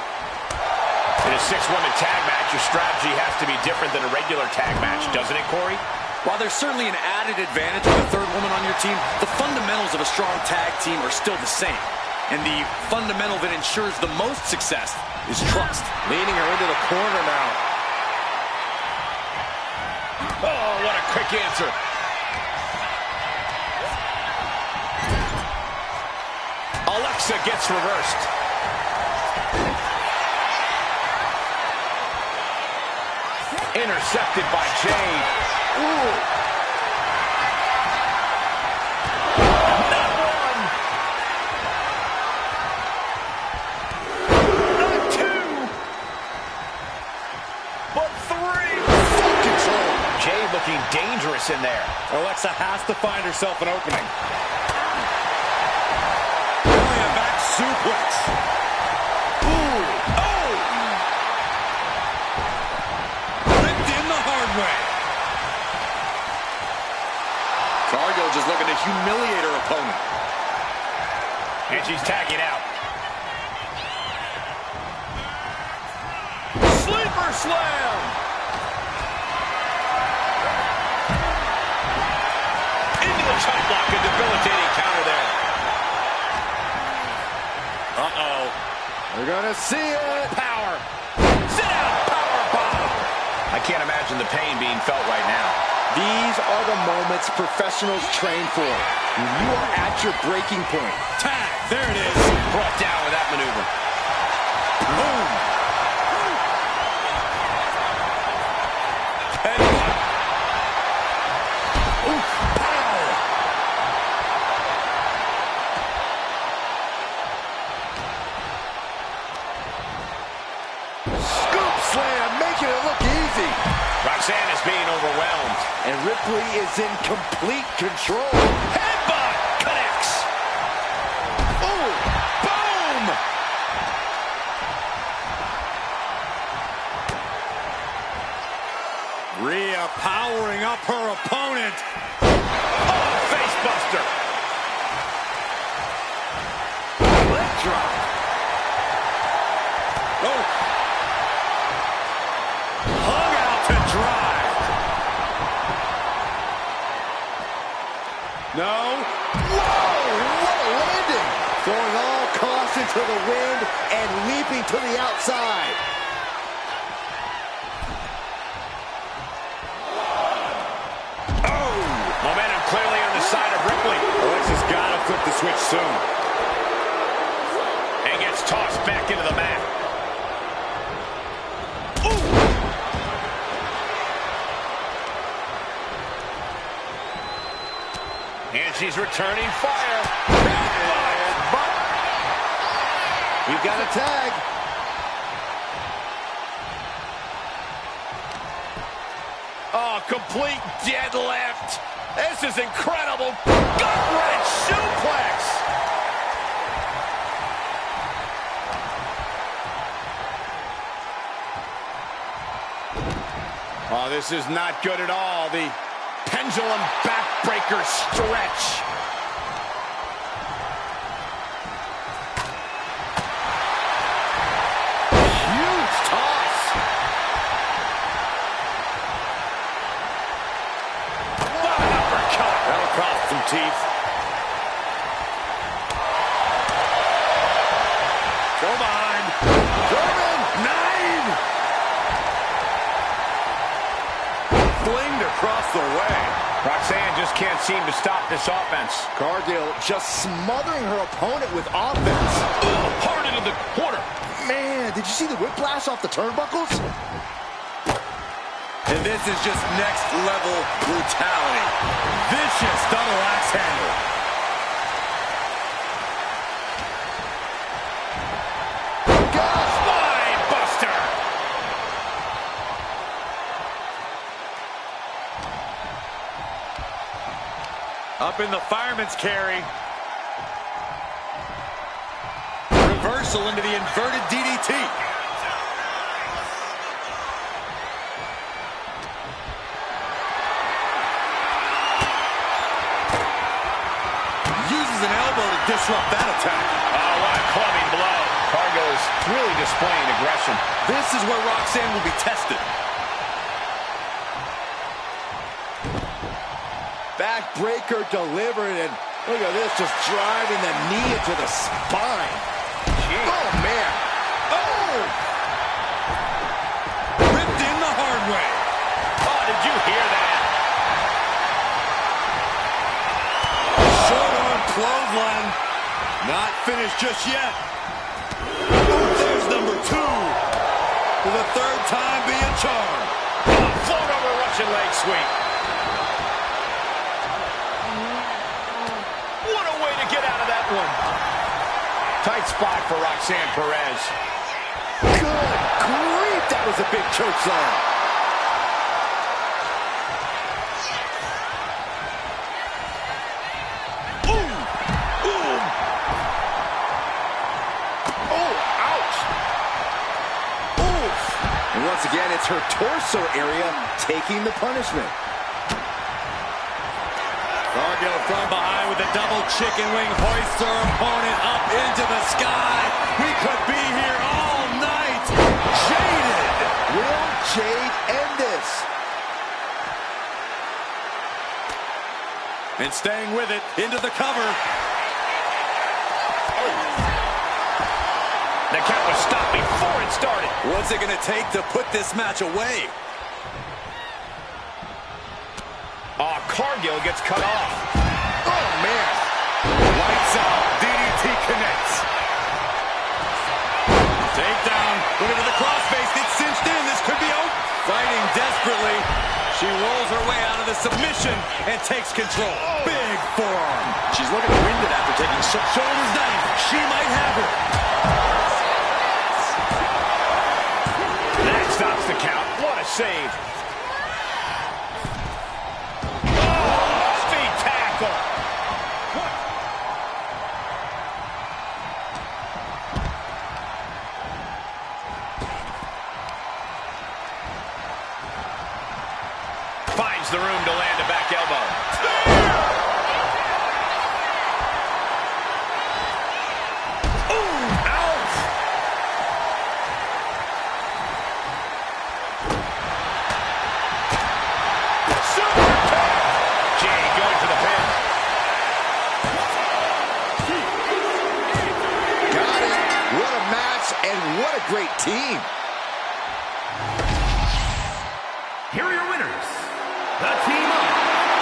In a 6-woman tag match, your strategy has to be different than a regular tag match, doesn't it, Corey? While there's certainly an added advantage with a third woman on your team, the fundamentals of a strong tag team are still the same. And the fundamental that ensures the most success is trust. Leading her into the corner now. Oh, what a quick answer. Alexa gets reversed. Intercepted by Jade. Ooh. Not one. Not two. But three. Full control. Jade looking dangerous in there. Alexa has to find herself an opening. Only a back suplex. Ooh. Oh! Ripped in the hard way. Cargill just looking to humiliate her opponent. And she's tagging out. Sleeper slam! Into the chop block, a debilitating counter there. Uh-oh. We're gonna see it. Power. Sit down, power bomb. I can't imagine the pain being felt right now. These are the moments professionals train for. When you are at your breaking point. Tag, there it is. Brought down with that maneuver. Boom. Ooh, pow! Scoop slam, making it look easy. Roxanne is being overwhelmed. And Ripley is in complete control. Headbutt connects. Ooh, boom! Rhea powering up her opponent. Oh, face buster. Leg drop. Oh. Hung out to dry. No. Whoa, what a landing! Throwing all caution to the wind and leaping to the outside. Oh! Momentum clearly on the side of Ripley. Alexa's got to flip the switch soon. And gets tossed back into the mat. Ooh! And she's returning fire. We've got a tag. Oh, complete deadlift. This is incredible. Gut-wrench suplex. Oh, this is not good at all. The pendulum backbreaker stretch. Huge toss. What an uppercut. That'll cost some teeth. Go behind. German. 9. Flinged across the way. Roxanne just can't seem to stop this offense. Cargill just smothering her opponent with offense. Hard into the corner. Man, did you see the whiplash off the turnbuckles? And this is just next level brutality. Vicious double axe handle. Spine buster. Up in the fireman's carry. reversal into the inverted DDT. Uses an elbow to disrupt that attack. Oh, what a clubbing blow. Cargo's really displaying aggression. This is where Roxanne will be tested. Backbreaker delivered, and look at this, just driving the knee into the spine. Jeez. Oh, man. Oh! Ripped in the hard way. Oh, did you hear that? Short arm clothesline. Not finished just yet. Ooh, there's number 2. For the third time being charmed. Float over Russian leg sweep. What a way to get out of that one. Tight spot for Roxanne Perez. Good grief, that was a big choke slam. Once again, it's her torso area taking the punishment. Cargill from behind with a double chicken wing, hoists her opponent up into the sky. We could be here all night. Jaded. Will Jade end this? And staying with it, into the cover. The count was stopped before it started. What's it going to take to put this match away? Oh, Cargill gets cut off. Oh, man. Lights out. DDT connects. Takedown. Look at the crossface. Gets cinched in. This could be over. Fighting desperately. She rolls her way out of the submission and takes control. Big forearm. She's looking winded after taking shoulders down. She might have her. That stops the count. What a save. Finds the room to land a back elbow. Ooh, ouch! Super kick! Jay going for the pin. Got it. What a match and what a great team. Here are your winners. The team of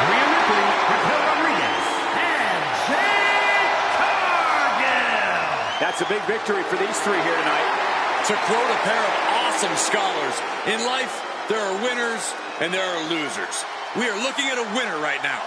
Rhea Ripley, Raquel Rodriguez, and Jade Cargill. That's a big victory for these three here tonight. To quote a pair of awesome scholars, in life, there are winners and there are losers. We are looking at a winner right now.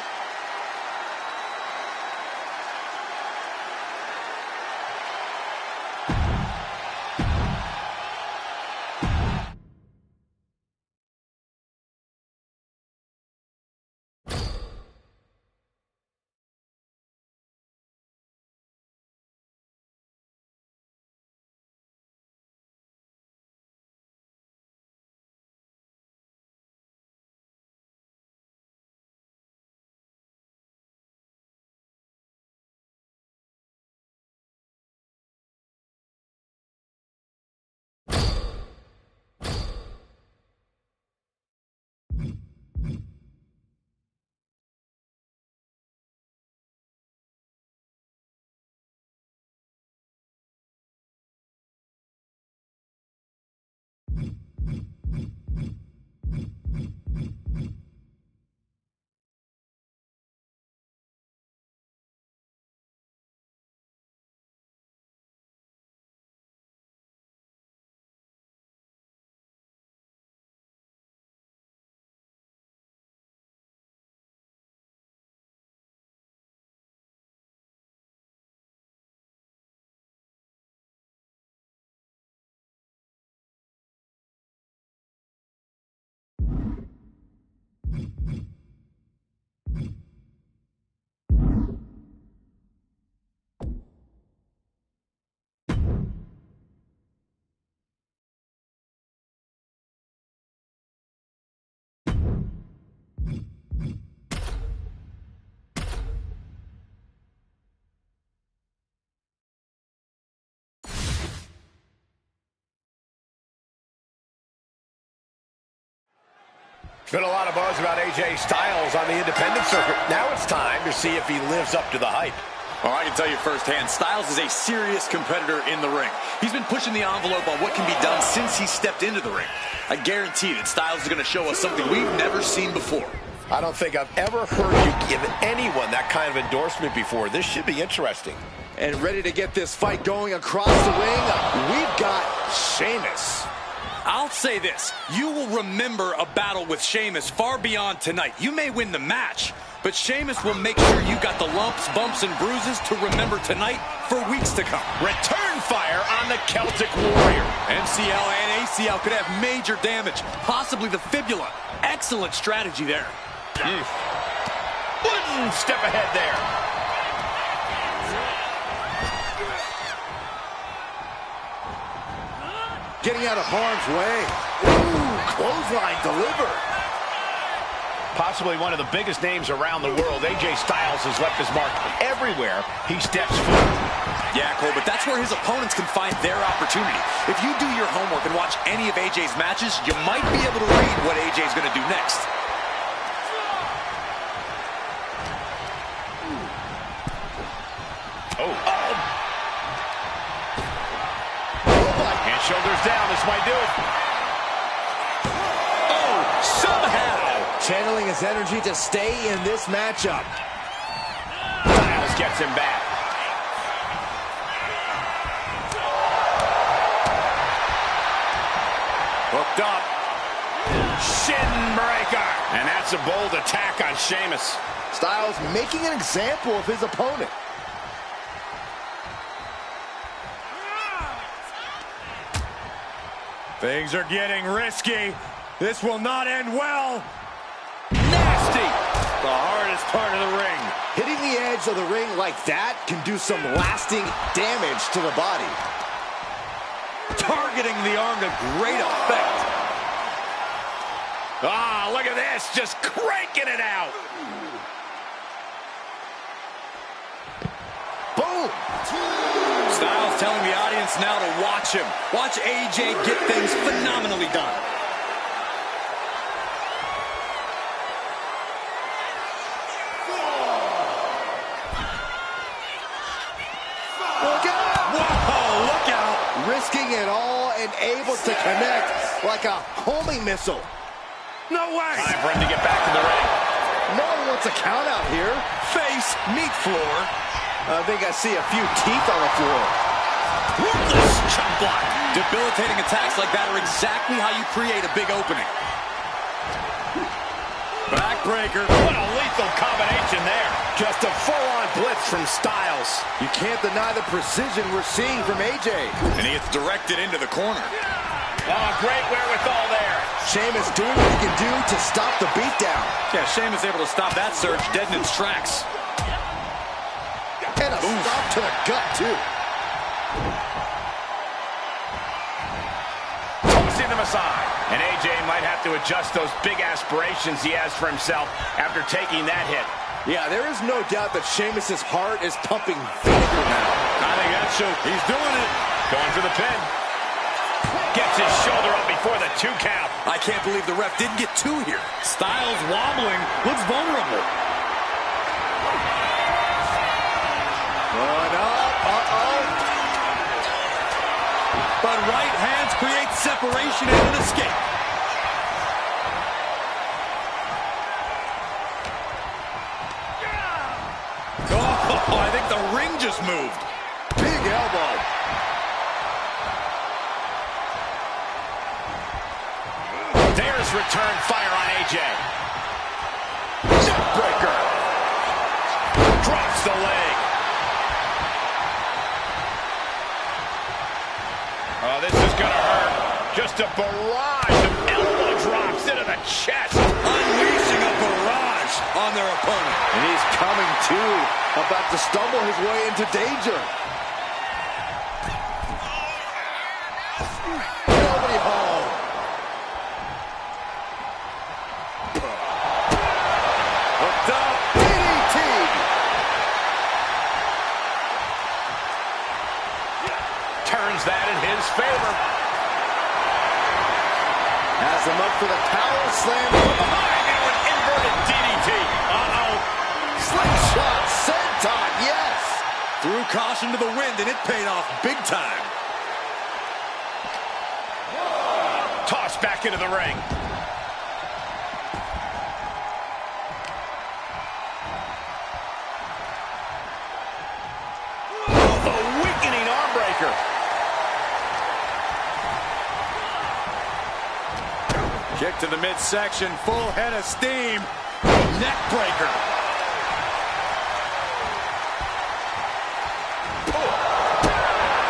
Been a lot of buzz about AJ Styles on the independent circuit. Now it's time to see if he lives up to the hype. Well, I can tell you firsthand, Styles is a serious competitor in the ring. He's been pushing the envelope on what can be done since he stepped into the ring. I guarantee that Styles is going to show us something we've never seen before. I don't think I've ever heard you give anyone that kind of endorsement before. This should be interesting. And ready to get this fight going across the ring, we've got Sheamus. I'll say this, you will remember a battle with Sheamus far beyond tonight. You may win the match, but Sheamus will make sure you got the lumps, bumps, and bruises to remember tonight for weeks to come. Return fire on the Celtic Warrior. MCL and ACL could have major damage, possibly the fibula. Excellent strategy there. One step ahead there. Getting out of harm's way. Ooh, clothesline delivered. Possibly one of the biggest names around the world, AJ Styles has left his mark everywhere he steps foot. Yeah, Cole, but that's where his opponents can find their opportunity. If you do your homework and watch any of AJ's matches, you might be able to read what AJ's going to do next. Shoulders down, this might do it. Oh, somehow. Channeling his energy to stay in this matchup. Styles gets him back. Hooked up. Shin breaker. And that's a bold attack on Sheamus. Styles making an example of his opponent. Things are getting risky. This will not end well. Nasty. The hardest part of the ring. Hitting the edge of the ring like that can do some lasting damage to the body. Targeting the arm to great effect. Ah, look at this. Just cranking it out. Boom. Styles telling the audience now to watch him. Watch AJ get things phenomenally done. Look out! Whoa, look out! Risking it all and able to connect like a homing missile. No way! Time for him to get back to the ring. No one wants a count out here. Face, meet floor. I think I see a few teeth on the floor. Ruthless chop block. Debilitating attacks like that are exactly how you create a big opening. Backbreaker. What a lethal combination there. Just a full-on blitz from Styles. You can't deny the precision we're seeing from AJ. And he gets directed into the corner. Oh, great wherewithal there. Sheamus doing what he can do to stop the beatdown. Yeah, Sheamus able to stop that surge dead in its tracks. And a stop to the gut, too. Tossing them aside. And AJ might have to adjust those big aspirations he has for himself after taking that hit. Yeah, there is no doubt that Sheamus' heart is pumping vinegar now. I think that shows he's doing it. Going for the pin. Gets his shoulder up before the 2 count. I can't believe the ref didn't get 2 here. Styles wobbling, looks vulnerable. One up, But right hands create separation and an escape. Oh, I think the ring just moved. big elbow. There's return fire on AJ. Neckbreaker. Drops the leg. Oh, this is gonna hurt. Just a barrage of elbow drops into the chest. Unleashing a barrage on their opponent. And he's coming to, about to stumble his way into danger. Nobody home. Hooked up. DDT. Turns that in his favor. Has him up for the power slam. Into an inverted DDT. Uh-oh. Slingshot senton, yes. Threw caution to the wind, and it paid off big time. Tossed back into the ring. A weakening arm breaker. Kick to the midsection, full head of steam. Neck breaker.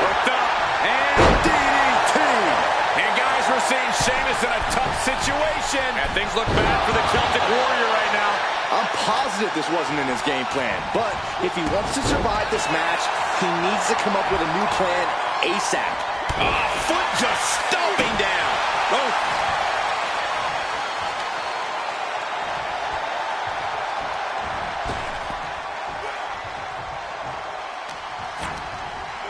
Hooked up, and DDT. And guys, we're seeing Sheamus in a tough situation. And things look bad for the Celtic Warrior right now. I'm positive this wasn't in his game plan, but if he wants to survive this match, he needs to come up with a new plan ASAP. Foot just stomping down. Oh.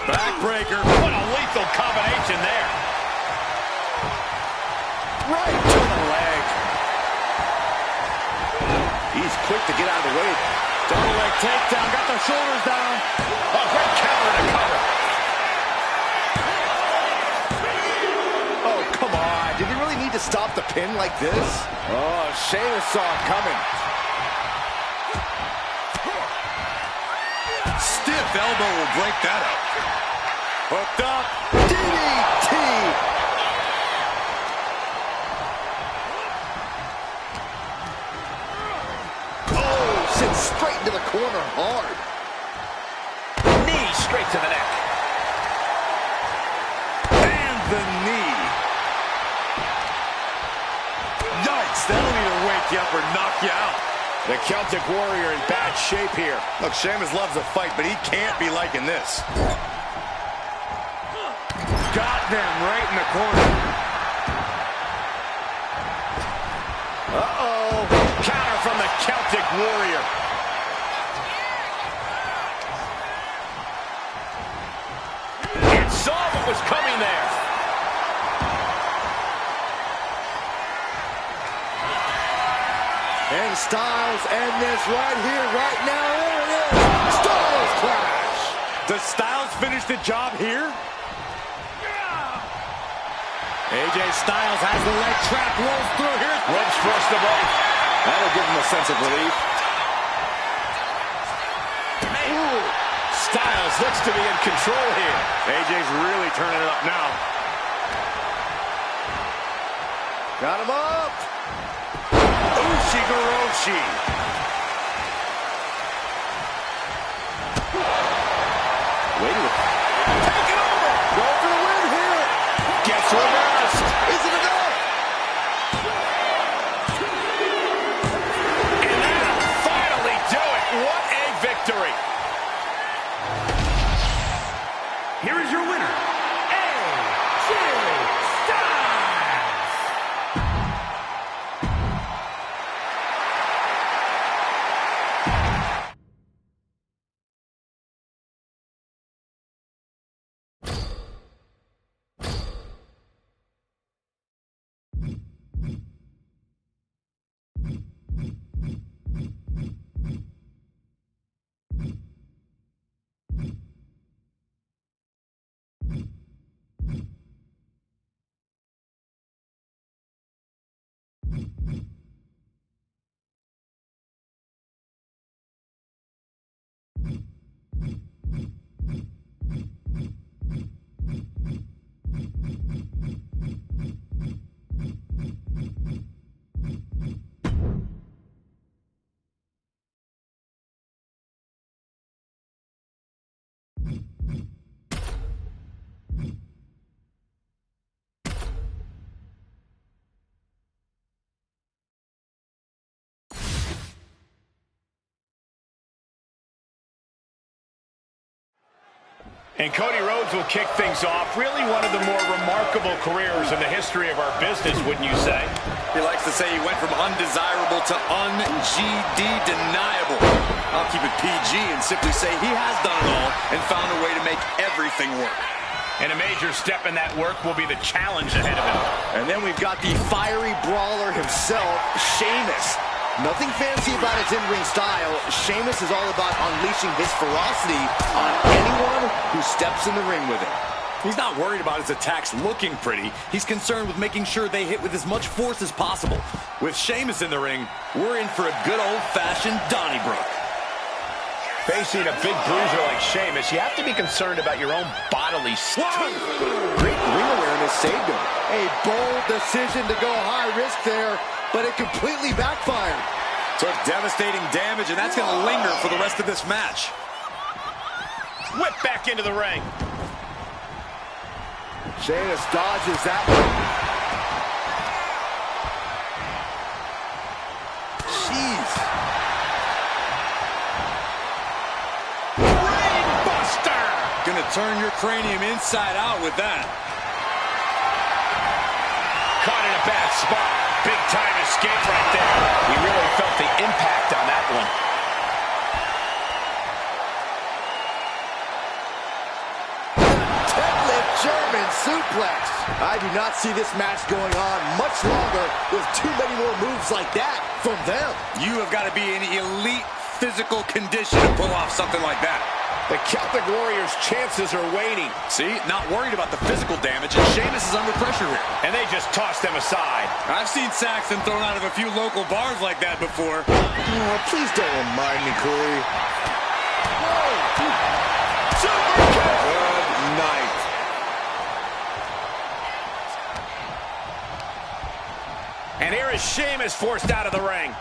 Backbreaker. What a lethal combination there. Right to the leg. He's quick to get out of the way. Double leg takedown, got the shoulders down. A great counter to cover. Oh, come on. Did he really need to stop the pin like this? Oh, Sheamus saw it coming. Stiff elbow will break that up. Hooked up. DDT. Oh, sent straight into the corner hard. Knee straight to the neck. And the knee. Yikes, that'll either wake you up or knock you out. The Celtic Warrior in bad shape here. Look, Sheamus loves a fight, but he can't be liking this. Got them right in the corner. Uh-oh. Counter from the Celtic Warrior. It saw what was coming there. And Styles end this right here, right now. There it is. Styles clash. Does Styles finish the job here? AJ Styles has the leg trap, rolls through here. Ropes first to both. That'll give him a sense of relief. Ooh. Styles looks to be in control here. AJ's really turning it up now. Got him up. Ushigoroshi. Wait a take it over. Go for the win here. Gets reversed. Is it enough? And that'll finally do it. What a victory. Here is your winner, AJ Styles. And Cody Rhodes will kick things off. Really one of the more remarkable careers in the history of our business, wouldn't you say? He likes to say he went from undesirable to un-GD deniable. I'll keep it PG and simply say he has done it all and found a way to make everything work. And a major step in that work will be the challenge ahead of him. And then we've got the fiery brawler himself, Sheamus. Nothing fancy about his in-ring style. Sheamus is all about unleashing his ferocity on anyone who steps in the ring with him. He's not worried about his attacks looking pretty. He's concerned with making sure they hit with as much force as possible. With Sheamus in the ring, we're in for a good old-fashioned Donnybrook. Facing a big bruiser like Sheamus, you have to be concerned about your own bodily strength. Great ring awareness saved him. A bold decision to go high risk there, but it completely backfired. Took devastating damage, and that's going to linger for the rest of this match. Whip back into the ring. Sheamus dodges that one. Jeez. Brainbuster! Gonna turn your cranium inside out with that. Caught in a bad spot. Big time escape right there. He really felt the impact on that one. German suplex. I do not see this match going on much longer with too many more moves like that from them. You have got to be in elite physical condition to pull off something like that. The Celtic Warriors' chances are waning. See, not worried about the physical damage, and Sheamus is under pressure here. And they just tossed them aside. I've seen Saxton thrown out of a few local bars like that before. Oh, please don't remind me, Corey. Whoa. Good night. And here is Sheamus forced out of the ring.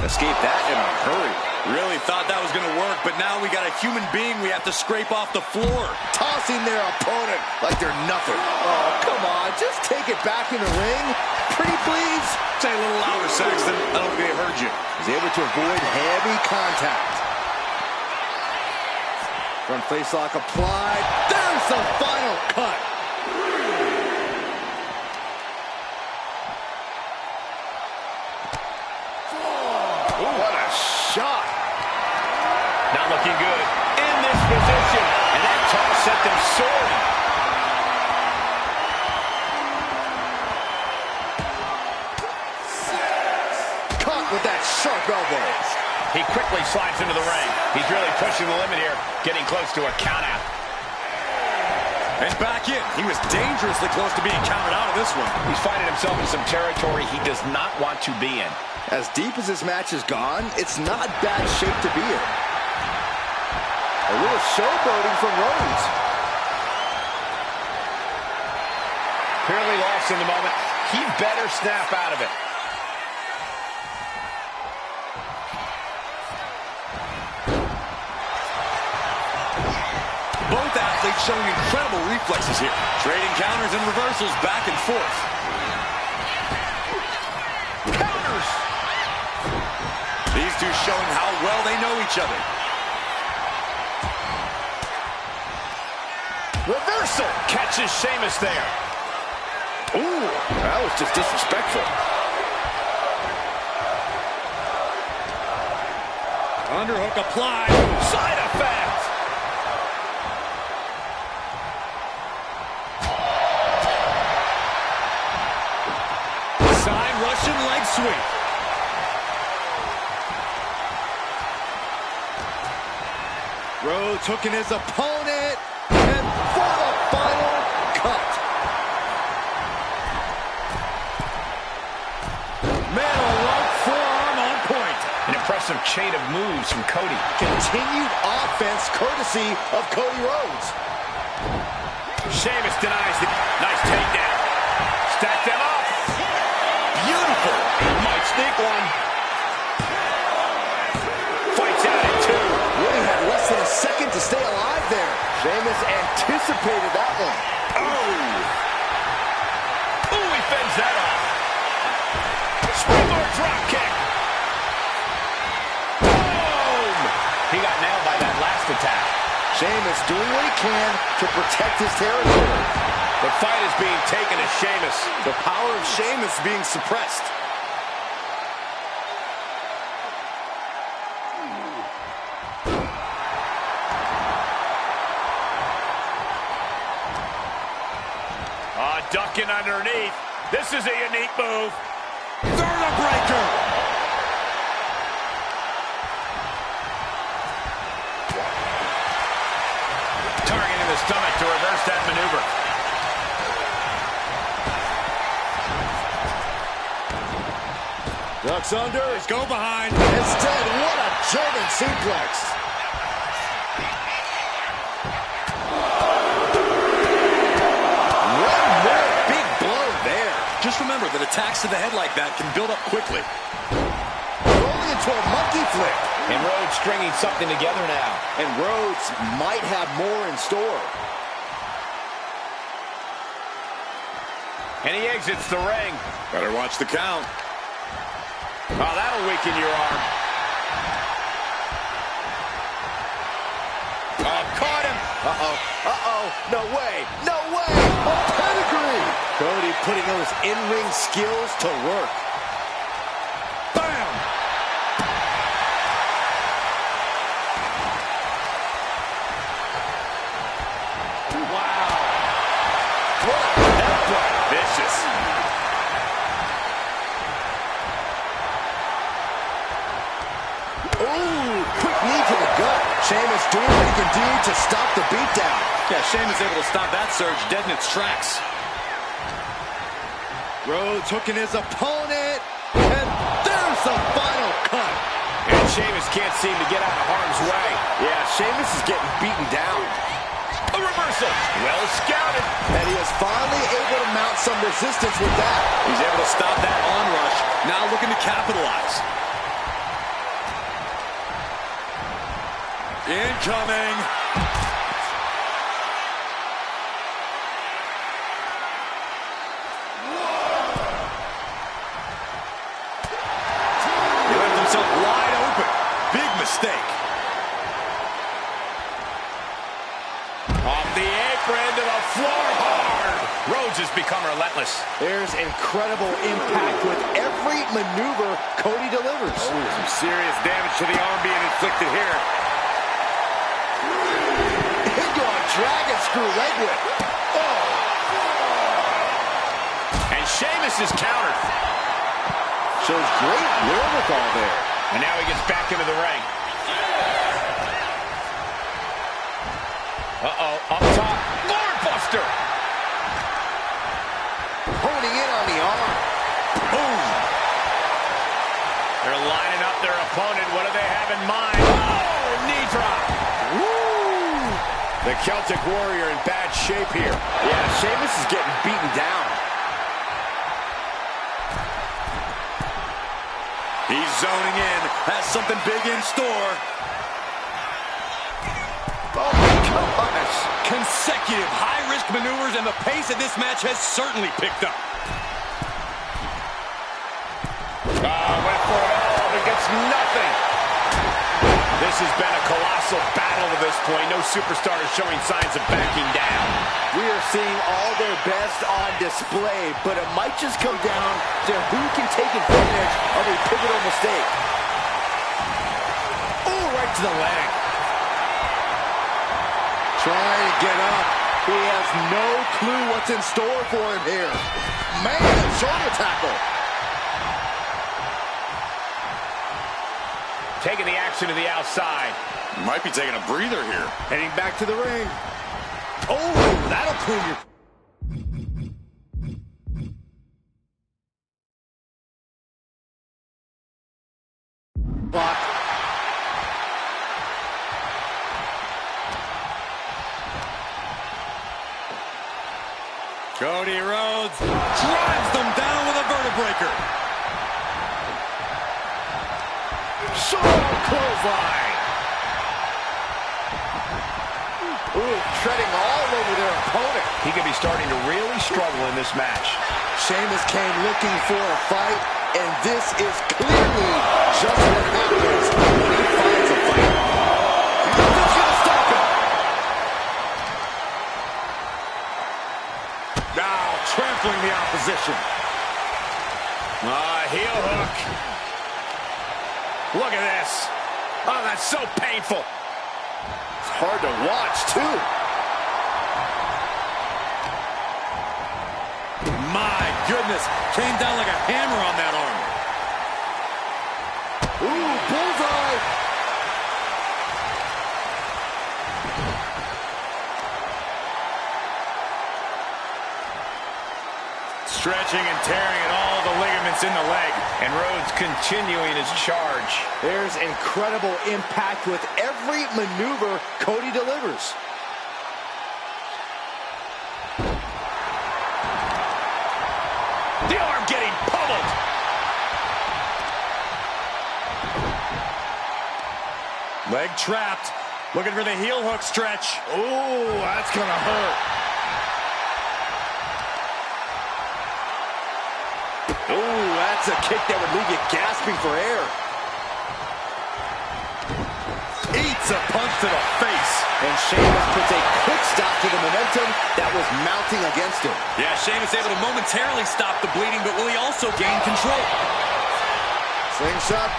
Escaped that in a hurry. Really thought that was going to work, but now we got a human being we have to scrape off the floor. Tossing their opponent like they're nothing. Oh, come on. Just take it back in the ring. Pretty please. Say a little louder, Saxton. I don't think they heard you. He's able to avoid heavy contact. Front face lock applied. There's the final cut. What a shot. Not looking good. In this position. And that toss sent them soaring. Caught with that sharp elbow. He quickly slides into the ring. He's really pushing the limit here, getting close to a countout. And back in. He was dangerously close to being counted out of this one. He's finding himself in some territory he does not want to be in. As deep as this match has gone, it's not bad shape to be in. A little showboating from Rhodes. Clearly lost in the moment. He better snap out of it. Both athletes showing incredible reflexes here. Trading counters and reversals back and forth. Counters! These two showing how well they know each other. Reversal! Catches Sheamus there. Ooh, that was just disrespectful. Underhook applied. Side effect! Side Russian leg sweep. Rhodes hooking his opponent, and for the final cut. Man-a-rope forearm on point. An impressive chain of moves from Cody. Continued offense courtesy of Cody Rhodes. Sheamus denies the nice takedown. Stack them up. Beautiful. Might sneak one. Fights out in two. Really had less than a second to stay alive there. Sheamus anticipated that one. Oh, he fends that off. Springboard drop kick. Boom! He got nailed by that last attack. Sheamus doing what he can to protect his territory. The fight is being taken to Sheamus. The power of Sheamus being suppressed. ducking underneath. This is a unique move. Vertebreaker. Targeting the stomach to reverse that maneuver. Ducks under. Let's go behind. Instead, what a German suplex. One more big blow there. Just remember that attacks to the head like that can build up quickly. Rolling into a monkey flip. And Rhodes stringing something together now. And Rhodes might have more in store. And he exits the ring. Better watch the count. Oh, that'll weaken your arm. Oh, caught him. Uh-oh. Uh-oh. No way. No way. A pedigree. Cody putting those in-ring skills to work. Bam. Wow. What a headbutt. Vicious. Ooh, quick knee to the gut. Sheamus doing what he can do to stop the beatdown. Yeah, Sheamus able to stop that surge dead in its tracks. Rhodes hooking his opponent. And there's the final cut. And Sheamus can't seem to get out of harm's way. Yeah, Sheamus is getting beaten down. A reversal. Well scouted. And he is finally able to mount some resistance with that. He's able to stop that onrush. Now looking to capitalize. Incoming. He left himself wide open. Big mistake. Off the apron to the floor hard. Rhodes has become relentless. There's incredible impact with every maneuver Cody delivers. Oh, some serious damage to the arm being inflicted here. Into a dragon screw leg whip. Oh. And Sheamus is countered. Shows great wherewithal there. And now he gets back into the ring. Uh-oh, up top. Lord Buster. Honing in on the arm. Boom. They're lining up their opponent. What do they have in mind? Oh, knee drop. Woo! The Celtic Warrior in bad shape here. Yeah, Sheamus is getting beaten down. He's zoning in. Has something big in store. Oh my gosh. Consecutive high-risk maneuvers, and the pace of this match has certainly picked up. Went for it all, but gets nothing. This has been a colossal battle to this point. No superstar is showing signs of backing down. We are seeing all their best on display, but it might just come down to who can take advantage of a pivotal mistake. Oh, right to the leg. Trying to get up. He has no clue what's in store for him here. Man, shoulder tackle. Taking the action to the outside. Might be taking a breather here. Heading back to the ring. Oh, that'll clean your... Block. Cody Rhodes drives them down with a vertebreaker. Shoulder clothesline. Ooh, treading all over their opponent. He could be starting to really struggle in this match. Sheamus came looking for a fight, and this is clearly just what happens when he finds a fight. Nothing's gonna stop him. Now trampling the opposition. Heel hook. Look at this. Oh, that's so painful. It's hard to watch, too. My goodness, came down like a hammer on that arm. Ooh, bullseye. Stretching and tearing at all the ligaments in the leg. And Rhodes continuing his charge. There's incredible impact with every maneuver Cody delivers. The arm getting pummeled. Leg trapped. Looking for the heel hook stretch. Ooh, that's gonna hurt. Ooh, that's a kick that would leave you gasping for air. Eats a punch to the face. And Sheamus puts a quick stop to the momentum that was mounting against him. Yeah, Sheamus able to momentarily stop the bleeding, but will he also gain control? Slingshot.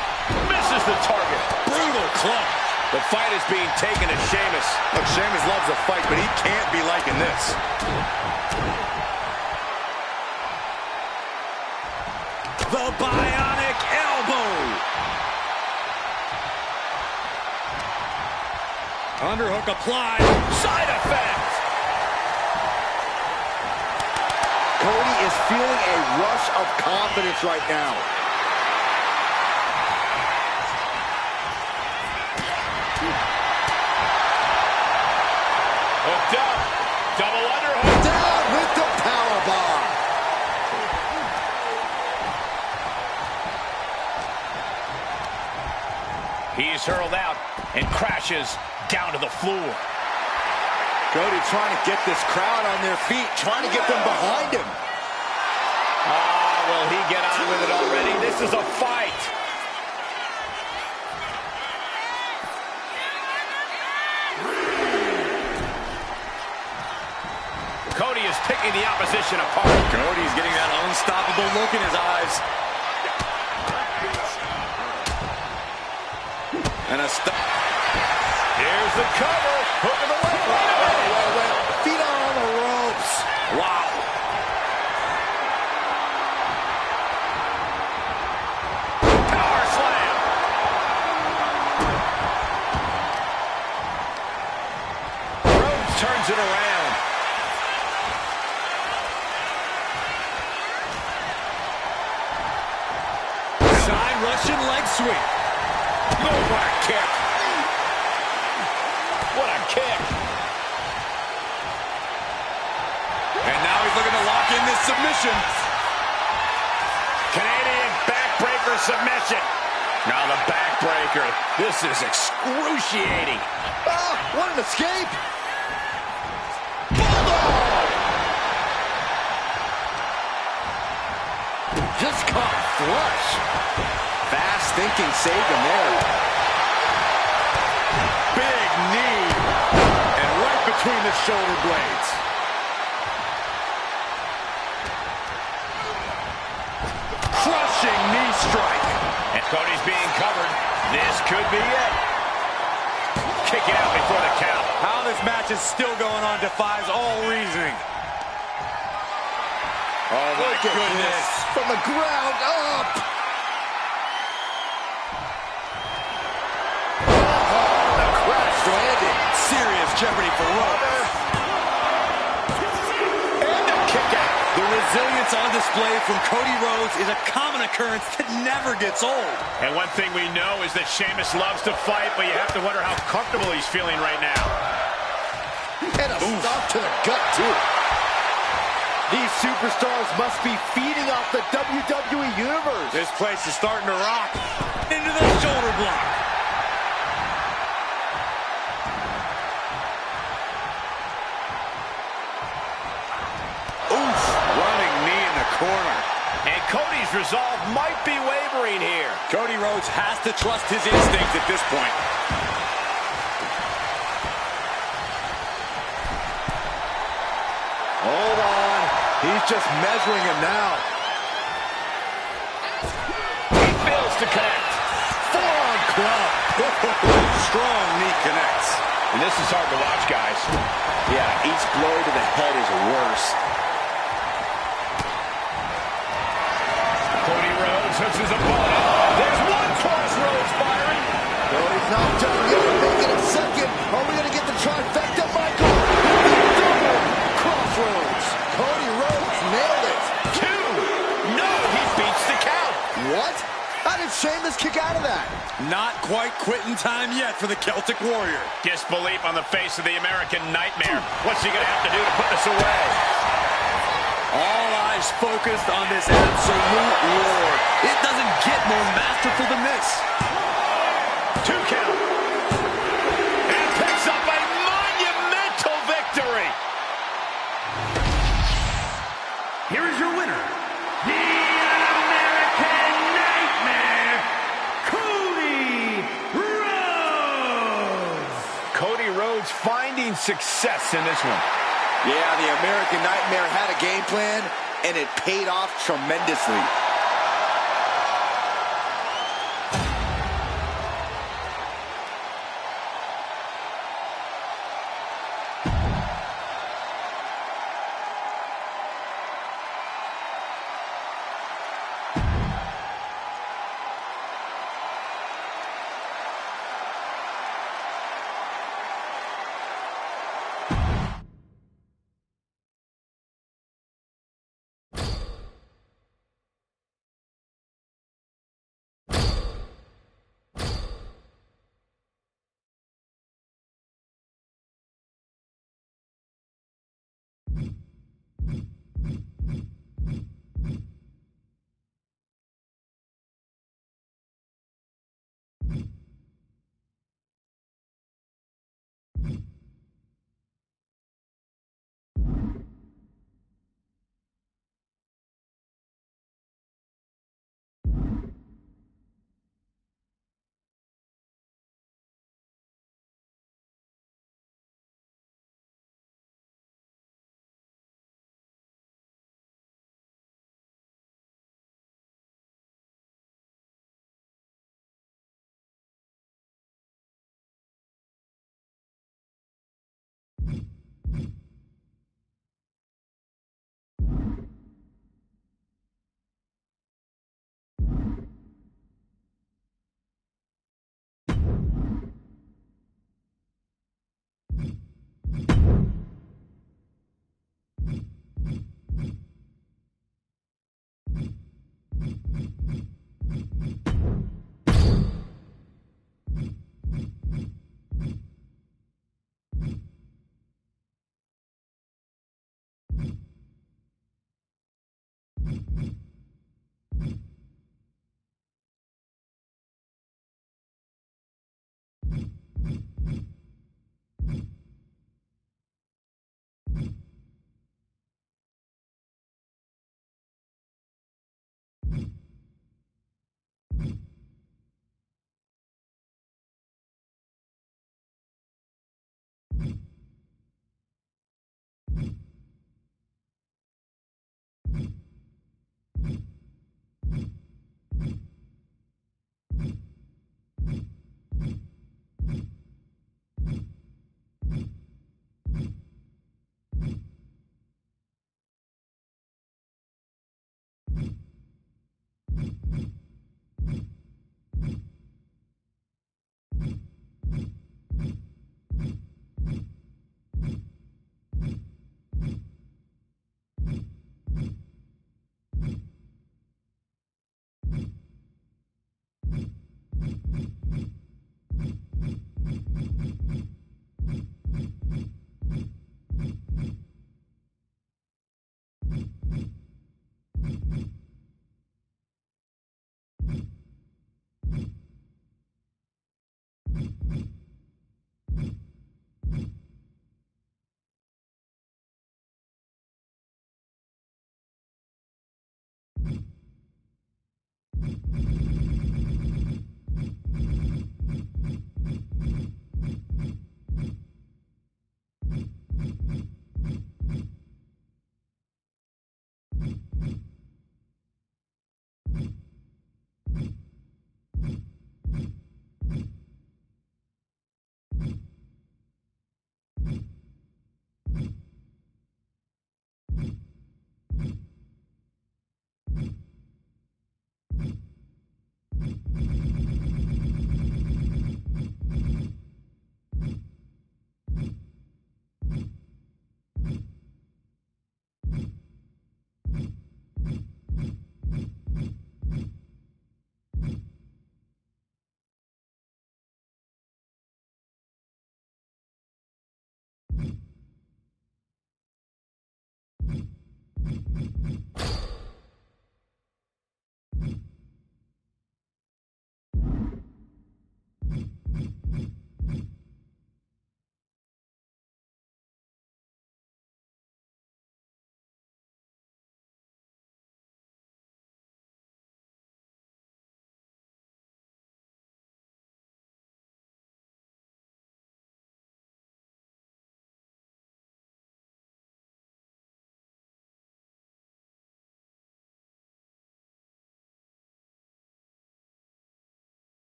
Misses the target. Brutal club. The fight is being taken to Sheamus. Look, Sheamus loves a fight, but he can't be liking this. The bionic elbow. Underhook applied. Side effect. Cody is feeling a rush of confidence right now. Hooked up. Double underhook. Down with the powerbomb. He's hurled out and crashes down to the floor. Cody trying to get this crowd on their feet, trying to get them behind him. Will he get on with it already? This is a fight. Cody is picking the opposition apart. Cody's getting that unstoppable look in his eyes. And a stop. Here's the cover. Hook of the leg. Wait. Feet on the ropes. Wow. Power slam. Rhodes turns it around. Side Russian leg sweep. Oh, what a kick. What a kick. And now he's looking to lock in this submission. Canadian backbreaker submission. Now the backbreaker. This is excruciating. Ah, what an escape. Bulldog. Just caught flush. Fast thinking saved him there. Big knee. And right between the shoulder blades. Crushing knee strike. And Cody's being covered. This could be it. Kick it out before the count. How this match is still going on defies all reasoning. Oh my Look at goodness. this. From the ground up. The crash landing. Serious jeopardy for Rhodes. And a kick out. The resilience on display from Cody Rhodes is a common occurrence that never gets old. And one thing we know is that Sheamus loves to fight, but you have to wonder how comfortable he's feeling right now. And a stop to the gut, too. These superstars must be feeding off the WWE Universe. This place is starting to rock. Into the shoulder block. Oof, running knee in the corner. And Cody's resolve might be wavering here. Cody Rhodes has to trust his instincts at this point. Hold on. He's just measuring him now. He fails to connect. Forearm club. Strong knee connects. And this is hard to watch, guys. Yeah, each blow to the head is worse. his opponent. There's one crossroads, Byron. No, he's not done yet. Make it a second. Are we going to get the trifecta, Michael? Double crossroads. Cody Rhodes nailed it. 2. No, he beats the count. What? How did Sheamus kick out of that? Not quite quitting time yet for the Celtic Warrior. Disbelief on the face of the American Nightmare. What's he going to have to do to put this away? All eyes focused on this absolute war. It doesn't get more masterful than this. 2 count. And picks up a monumental victory. Here is your winner, the American Nightmare, Cody Rhodes. Cody Rhodes finding success in this one. Yeah, the American Nightmare had a game plan, and it paid off tremendously.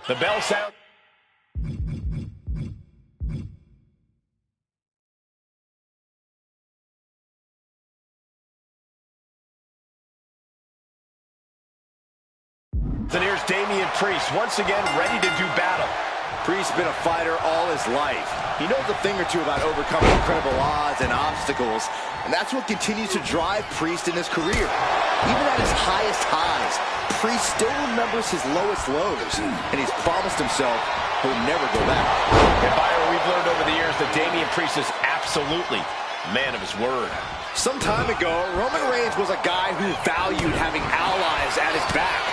The bell sound. And here's Damian Priest, once again ready to do battle. Priest's been a fighter all his life. He knows a thing or two about overcoming incredible odds and obstacles, and that's what continues to drive Priest in his career. Even at his highest highs, Priest still remembers his lowest lows, and he's promised himself he'll never go back. And Byron, we've learned over the years that Damian Priest is absolutely a man of his word. Some time ago, Roman Reigns was a guy who valued having allies at his back.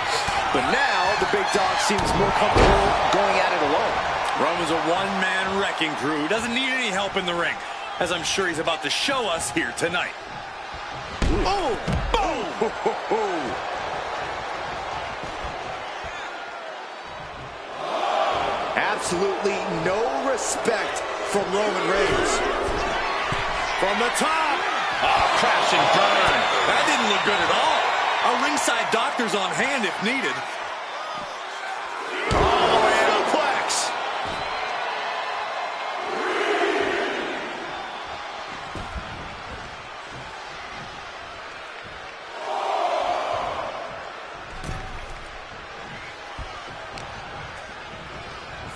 But now, the big dog seems more comfortable going at it alone. Roman's a one-man wrecking crew who doesn't need any help in the ring, as I'm sure he's about to show us here tonight. Oh! Boom! Absolutely no respect from Roman Reigns. From the top! Oh, crash and burn. That didn't look good at all. Our ringside doctor's on hand if needed. All the way to Plex.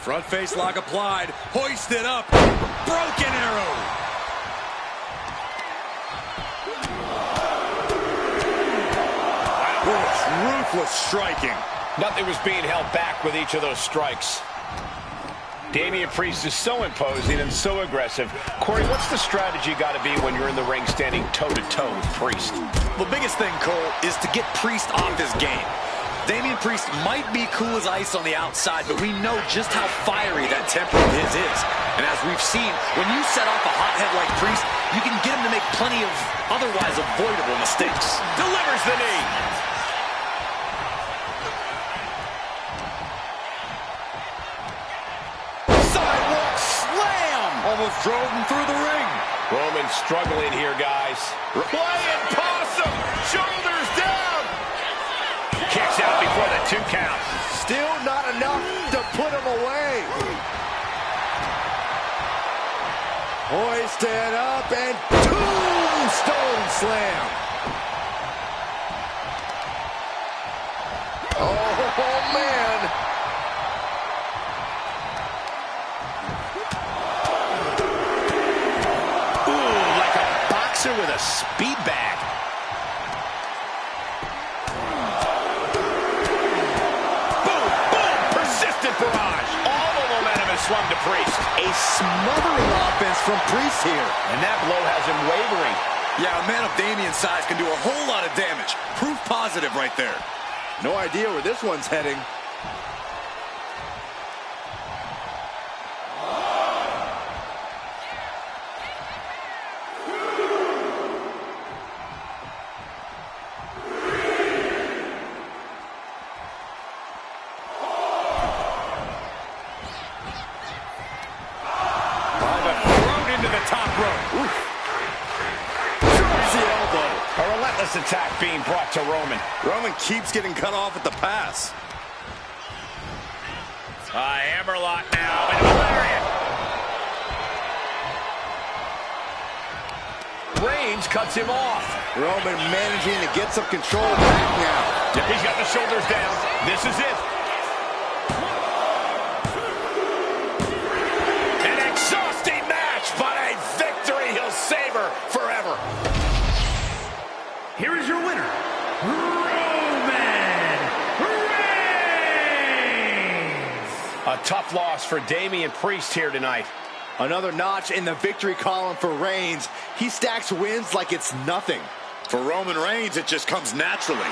Front face lock applied. Hoisted up. Broken arrow. Ruthless striking. Nothing was being held back with each of those strikes. Damian Priest is so imposing and so aggressive. Corey, what's the strategy got to be when you're in the ring standing toe-to-toe with Priest? The biggest thing, Cole, is to get Priest off his game. Damian Priest might be cool as ice on the outside, but we know just how fiery that temper of his is. And as we've seen, when you set off a hothead like Priest, you can get him to make plenty of otherwise avoidable mistakes. Delivers the knee. Sidewalk slam! Almost drove him through the ring. Roman struggling here, guys. Playing possum. Shoulders down. Kicks out before the 2 count. Still not enough to put him away. Hoisted up and tombstone slam. Oh, man. Ooh, like a boxer with a speed bag. Barrage. All the momentum has swung to Priest. A smothering offense from Priest here. And that blow has him wavering. Yeah, a man of Damian's size can do a whole lot of damage. Proof positive right there. No idea where this one's heading. Attack being brought to Roman. Roman keeps getting cut off at the pass. Hammerlock now. And lariat. Reigns cuts him off. Roman managing to get some control back now. He's got the shoulders down. This is it. An exhausting match, but a victory he'll savor forever. Here is your winner, Roman Reigns! A tough loss for Damian Priest here tonight. Another notch in the victory column for Reigns. He stacks wins like it's nothing. For Roman Reigns, it just comes naturally.